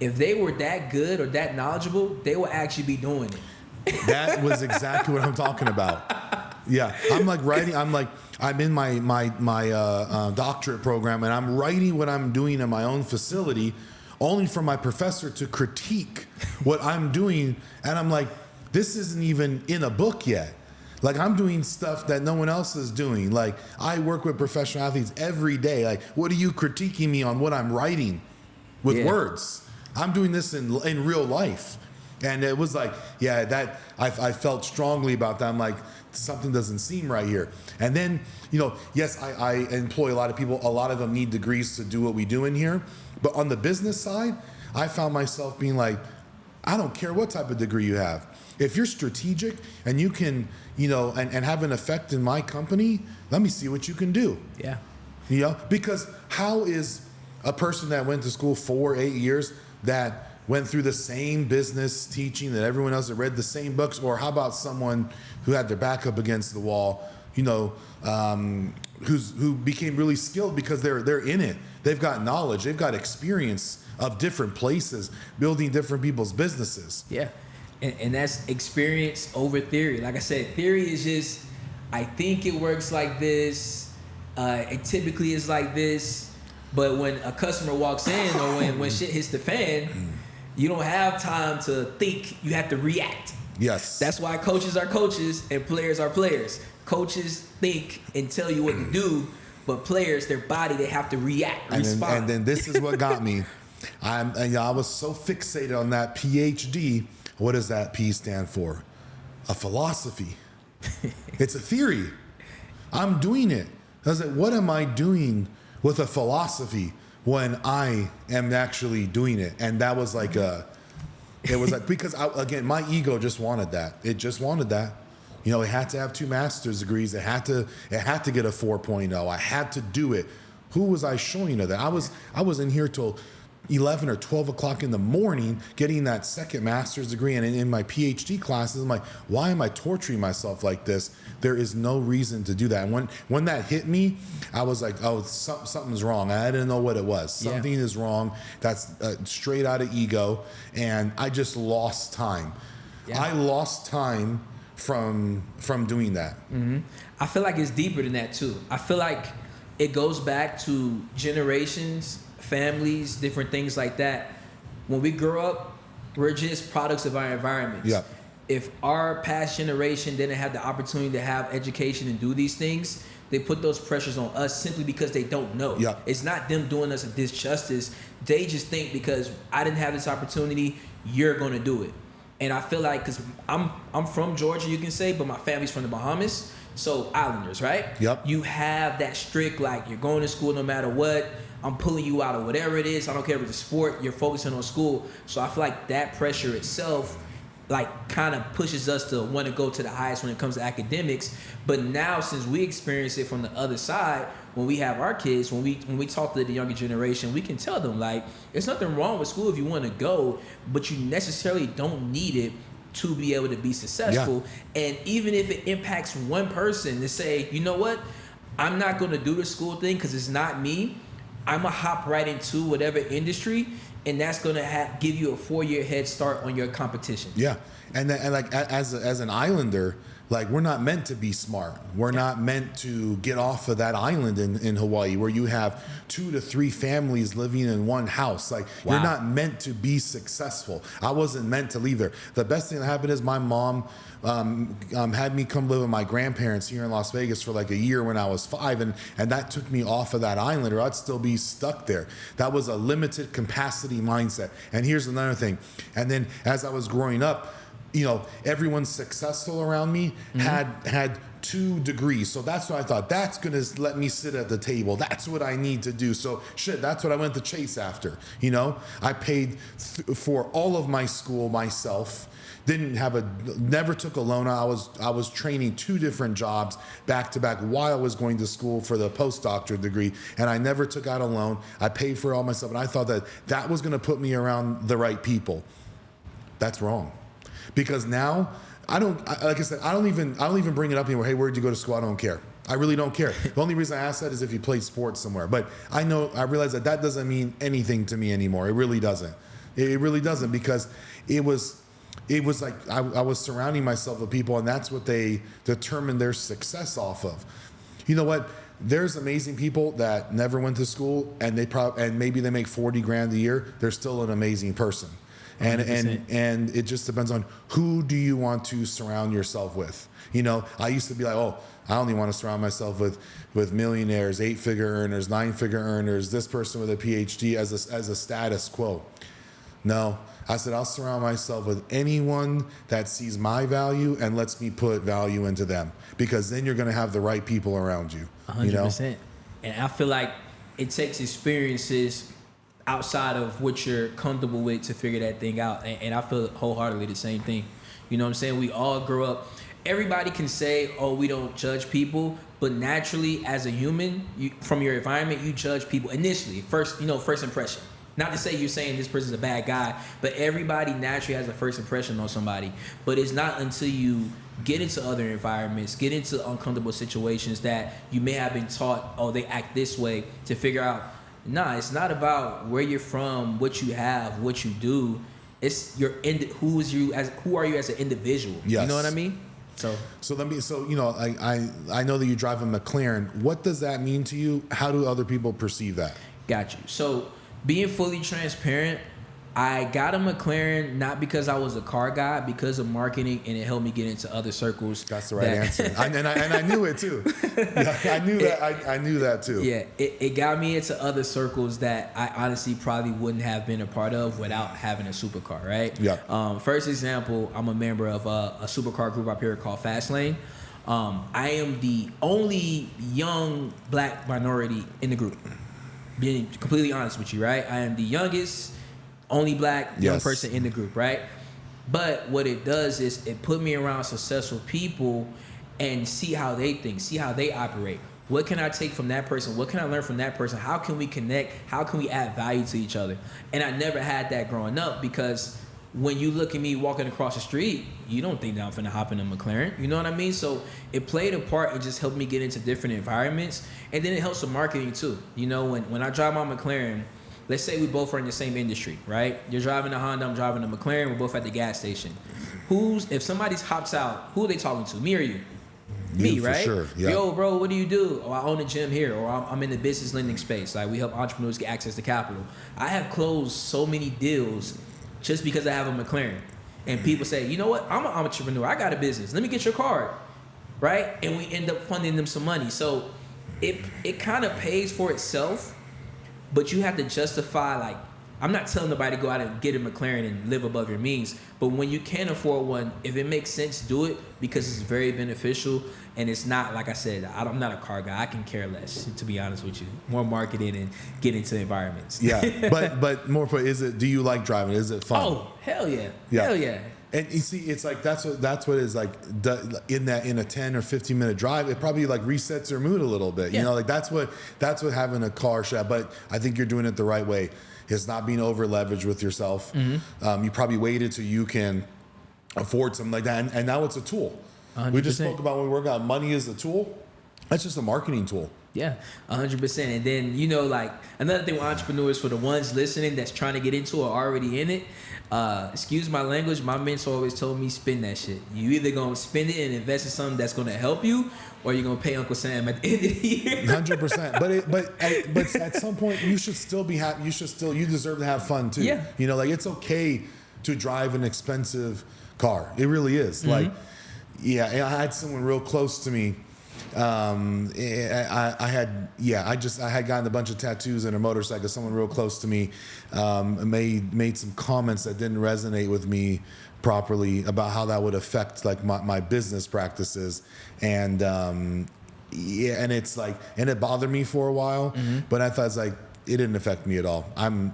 if they were that good or that knowledgeable, they will actually be doing it. That was exactly what I'm talking about. Yeah, I'm like writing. I'm in my doctorate program, and I'm writing what I'm doing in my own facility, only for my professor to critique what I'm doing, and I'm like, this isn't even in a book yet. Like, I'm doing stuff that no one else is doing. Like, I work with professional athletes every day. Like, what are you critiquing me on what I'm writing with words? I'm doing this in real life. And it was like, yeah, that I felt strongly about that. I'm like, something doesn't seem right here. And then, yes, I employ a lot of people. A lot of them need degrees to do what we do in here. But on the business side, I found myself being like, I don't care what type of degree you have. If you're strategic and you can, and have an effect in my company, let me see what you can do. Yeah. Because how is a person that went to school 8 years that went through the same business teaching that everyone else that read the same books, or how about someone who had their back up against the wall, who became really skilled because they're in it. They've got knowledge, they've got experience of different places, building different people's businesses. Yeah. And that's experience over theory. Like I said, theory is just, I think it works like this. It typically is like this. But when a customer walks in or when shit hits the fan, you don't have time to think. You have to react. Yes. That's why coaches are coaches and players are players. Coaches think and tell you what to do, but players, their body, they have to react, respond. And then this is what got me. I was so fixated on that PhD. What does that P stand for? A philosophy. It's a theory. I'm doing it. I was like, what am I doing with a philosophy when I am actually doing it? And that was like because again, my ego just wanted that. It just wanted that. It had to have 2 master's degrees. It had to get a 4.0. I had to do it. Who was I showing to that? I was in here till 11 or 12 o'clock in the morning getting that second master's degree, and in my PhD classes, I'm like, why am I torturing myself like this? There is no reason to do that. And when that hit me, I was like, oh, something's wrong. I didn't know what it was. Something is wrong. That's straight out of ego, and I just lost time. I lost time from doing that. Mm-hmm. I feel like it's deeper than that too. I feel like it goes back to generations, families, different things like that. When we grow up, we're just products of our environments. Yeah. If our past generation didn't have the opportunity to have education and do these things, they put those pressures on us simply because they don't know. Yeah. It's not them doing us a disjustice. They just think because I didn't have this opportunity, you're going to do it. And I feel like, because I'm from Georgia, you can say, but my family's from the Bahamas, so islanders, right? Yep. You have that strict, like, you're going to school no matter what. I'm pulling you out of whatever it is. I don't care if it's a sport. You're focusing on school. So I feel like that pressure itself, like, kind of pushes us to want to go to the highest when it comes to academics. But now, since we experience it from the other side, when we have our kids, when we talk to the younger generation, we can tell them, like, there's nothing wrong with school if you want to go, but you necessarily don't need it to be able to be successful. Yeah. And even if it impacts one person to say, you know what, I'm not going to do the school thing because it's not me. I'm going to hop right into whatever industry, and that's going to give you a 4-year head start on your competition. Yeah. And like as an islander, like we're not meant to be smart. We're not meant to get off of that island in Hawaii where you have 2 to 3 families living in one house. Like you're not meant to be successful. I wasn't meant to leave there. The best thing that happened is my mom had me come live with my grandparents here in Las Vegas for like a year when I was 5, and that took me off of that island, or I'd still be stuck there. That was a limited capacity mindset. And here's another thing. And then as I was growing up, you know, everyone successful around me had 2 degrees. So that's what I thought. That's going to let me sit at the table. That's what I need to do. So that's what I went to chase after. You know, I paid for all of my school myself. Never took a loan. I was training 2 different jobs back to back while I was going to school for the postdoctorate degree, and I never took out a loan. I paid for it all myself, and I thought that was going to put me around the right people. That's wrong. Because now I don't even bring it up anymore. Hey, where'd you go to school? I don't care. I really don't care. The only reason I ask that is if you played sports somewhere. But I realize that doesn't mean anything to me anymore. It really doesn't. It really doesn't, because it was like I was surrounding myself with people, and that's what they determine their success off of. You know what? There's amazing people that never went to school, and maybe they make $40,000 a year. They're still an amazing person. And it just depends on who do you want to surround yourself with. You know, I used to be like, oh, I only want to surround myself with millionaires, 8-figure earners, 9-figure earners, this person with a PhD as a status quo. No, I said I'll surround myself with anyone that sees my value and lets me put value into them, because then you're going to have the right people around you. 100%. You know? And I feel like it takes experiences outside of what you're comfortable with to figure that thing out. And I feel wholeheartedly the same thing. You know what I'm saying? We all grow up. Everybody can say, oh, we don't judge people, but naturally as a human, from your environment, you judge people initially. First impression. Not to say you're saying this person's a bad guy, but everybody naturally has a first impression on somebody. But it's not until you get into other environments, get into uncomfortable situations that you may have been taught, oh, they act this way, to figure out, nah, it's not about where you're from, what you have, what you do. It's who are you as an individual? Yes. You know what I mean? So you know, I know that you drive a McLaren. What does that mean to you? How do other people perceive that? Got you. So being fully transparent, I got a McLaren not because I was a car guy, because of marketing, and it helped me get into other circles. That's the right answer. And I knew it too. Yeah, I knew that too. Yeah, it got me into other circles that I honestly probably wouldn't have been a part of without having a supercar, right? Yeah. First example, I'm a member of a supercar group up here called Fastlane. I am the only young black minority in the group. Being completely honest with you, right? I am the youngest, only black young person in the group, right? But what it does is it put me around successful people and see how they think, see how they operate. What can I take from that person? What can I learn from that person? How can we connect? How can we add value to each other? And I never had that growing up, because when you look at me walking across the street, you don't think that I'm finna hop in a McLaren. You know what I mean? So it played a part and just helped me get into different environments. And then it helps with marketing too. You know, when I drive my McLaren, let's say we both are in the same industry, right? You're driving a Honda, I'm driving a McLaren, we're both at the gas station. If somebody hops out, who are they talking to? Me or you? Me, for right? Sure. Yeah. Yo, bro, what do you do? Oh, I own a gym here, or I'm in the business lending space. Like, we help entrepreneurs get access to capital. I have closed so many deals just because I have a McLaren. And people say, you know what? I'm an entrepreneur. I got a business. Let me get your card, right? And we end up funding them some money. So it kind of pays for itself, but you have to justify, like, I'm not telling nobody to go out and get a McLaren and live above your means, but when you can afford one, if it makes sense, do it, because it's very beneficial. And it's not, like I said, I'm not a car guy. I can care less, to be honest with you. More marketing and get into environments. Yeah, but more for, do you like driving? Is it fun? Oh, hell yeah. Hell yeah. And you see, it's like that's what is like in a 10 or 15 minute drive, it probably like resets your mood a little bit. Yeah. You know, like that's what having a car shop. But I think you're doing it the right way. It's not being over leveraged with yourself. Mm-hmm. You probably waited till you can afford something like that, and now it's a tool. 100%. We just spoke about when we work out, money is a tool. That's just a marketing tool. Yeah, 100%. And then, like another thing with entrepreneurs, for the ones listening that's trying to get into or already in it, excuse my language, my mentor always told me, spend that shit. You either gonna spend it and invest in something that's gonna help you, or you're gonna pay Uncle Sam at the end of the year. 100%. But at some point, you should still be happy. You deserve to have fun too. Yeah. Like it's okay to drive an expensive car. It really is. Mm-hmm. Like, yeah, I had someone real close to me. I had gotten a bunch of tattoos and a motorcycle. Someone real close to me made some comments that didn't resonate with me properly about how that would affect like my business practices, and and it's like, and it bothered me for a while. Mm-hmm. But I thought, it's like, it didn't affect me at all. I'm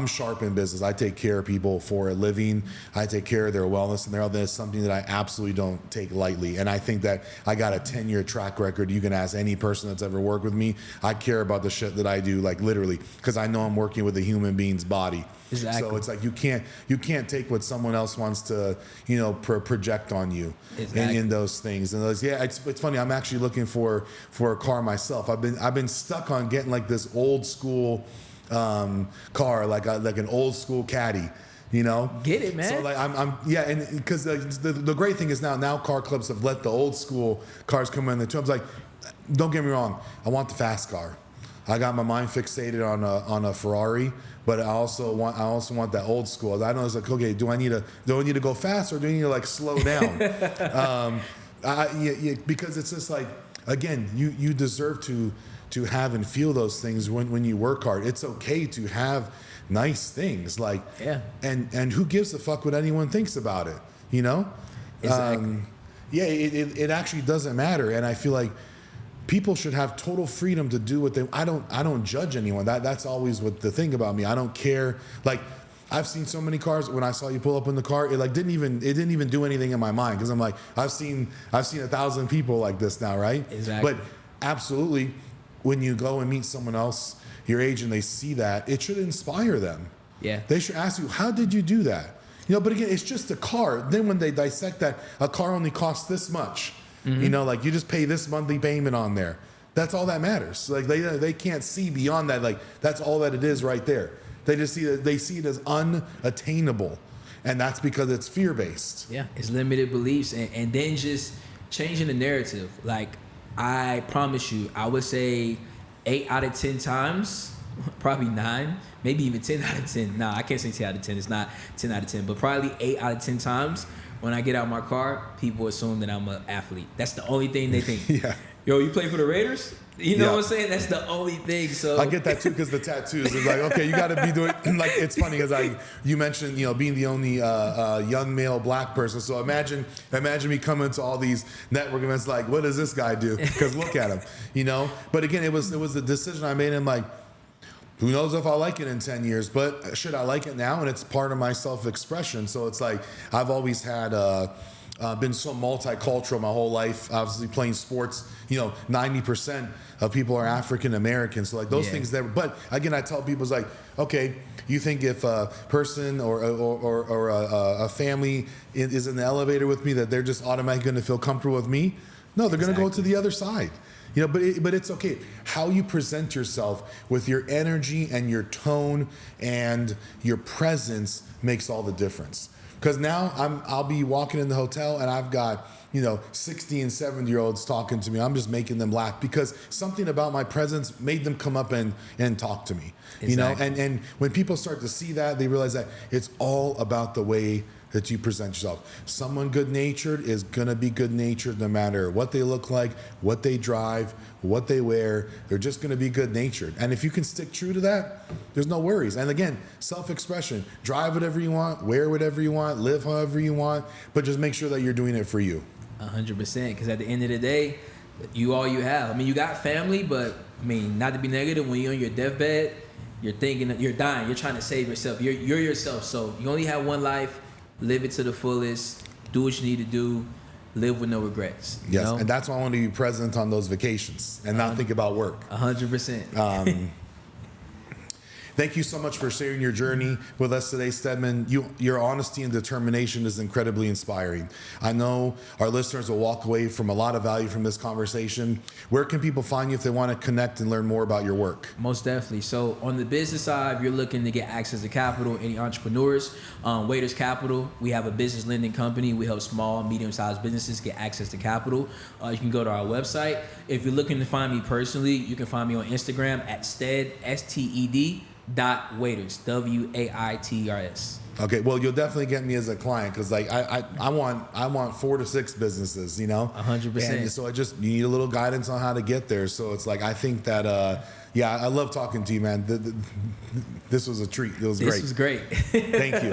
sharp in business. I take care of people for a living. I take care of their wellness and their health. That's something that I absolutely don't take lightly. And I think that I got a 10-year track record. You can ask any person that's ever worked with me. I care about the shit that I do, like literally, because I know I'm working with a human being's body. Exactly. So it's like you can't take what someone else wants to project on you. Exactly. in those things. And it's funny. I'm actually looking for a car myself. I've been stuck on getting like this old school car, like an old school Caddy. Get it, man. So like I'm and because the great thing is now car clubs have let the old school cars come in. I was like, don't get me wrong, I want the fast car. I got my mind fixated on a Ferrari, but I also want that old school. I know it's like, okay, do I need to go fast, or do I need to like slow down? Because it's just like, again, you deserve to have and feel those things when you work hard. It's okay to have nice things, like, yeah. And who gives a fuck what anyone thinks about it? Exactly. It actually doesn't matter, and I feel like people should have total freedom to do what they. I don't judge anyone. That's always what the thing about me. I don't care. Like, I've seen so many cars. When I saw you pull up in the car, it didn't even do anything in my mind, because I'm like, I've seen 1,000 people like this now, right? Exactly. But absolutely, when you go and meet someone else your age and they see that, it should inspire them. Yeah. They should ask you, how did you do that? But again, it's just a car. Then when they dissect that, a car only costs this much. Mm-hmm. Like, you just pay this monthly payment on there. That's all that matters. Like, they can't see beyond that. Like, that's all that it is right there. They just see it as unattainable, and that's because it's fear-based. Yeah, it's limited beliefs, and then just changing the narrative. Like, I promise you, I would say 8 out of 10 times, probably 9, maybe even 10 out of 10. Nah, I can't say 10 out of 10. It's not 10 out of 10, but probably 8 out of 10 times, when I get out my car, people assume that I'm an athlete. That's the only thing they think. Yeah. Yo, you play for the Raiders? You know what I'm saying? That's the only thing. So I get that too, because the tattoos is like, okay, you got to be doing, like, it's funny because you mentioned being the only young male black person. So imagine me coming to all these network events like, what does this guy do? Because look at him, But again, it was the decision I made. And like, who knows if I'll like it in 10 years, but should I like it now? And it's part of my self-expression. So it's like, I've always had been so multicultural my whole life. Obviously playing sports, 90% of people are African American. So like those things but again, I tell people, it's like, okay, you think if a person or a family is in the elevator with me, that they're just automatically going to feel comfortable with me? No, they're going to go to the other side. But it's okay. How you present yourself with your energy and your tone and your presence makes all the difference. Because now I'll be walking in the hotel and I've got 60 and 70-year-olds talking to me. I'm just making them laugh because something about my presence made them come up and talk to me. Exactly. And when people start to see that, they realize that it's all about the way that you present yourself. Someone good-natured is gonna be good-natured no matter what they look like, what they drive, what they wear. They're just gonna be good-natured. And if you can stick true to that, there's no worries. And again, self-expression. Drive whatever you want, wear whatever you want, live however you want, but just make sure that you're doing it for you. 100%, because at the end of the day, you all you have. I mean, you got family, but I mean, not to be negative, when you're on your deathbed, you're thinking that you're dying, you're trying to save yourself. You're yourself, so you only have one life. Live it to the fullest. Do what you need to do. Live with no regrets. Yes, and that's why I want to be present on those vacations and not think about work. 100%. Thank you so much for sharing your journey with us today, Stedman. Your honesty and determination is incredibly inspiring. I know our listeners will walk away from a lot of value from this conversation. Where can people find you if they want to connect and learn more about your work? Most definitely. So on the business side, if you're looking to get access to capital, any entrepreneurs, Waiters Capital, we have a business lending company. We help small, medium-sized businesses get access to capital. You can go to our website. If you're looking to find me personally, you can find me on Instagram at Sted, STED, .Waiters, WAITERS. Okay, well, you'll definitely get me as a client because like I want 4 to 6 businesses, 100%. And so you need a little guidance on how to get there. So it's like I think that I love talking to you, man. This was a treat. It was great. This was great. Thank you.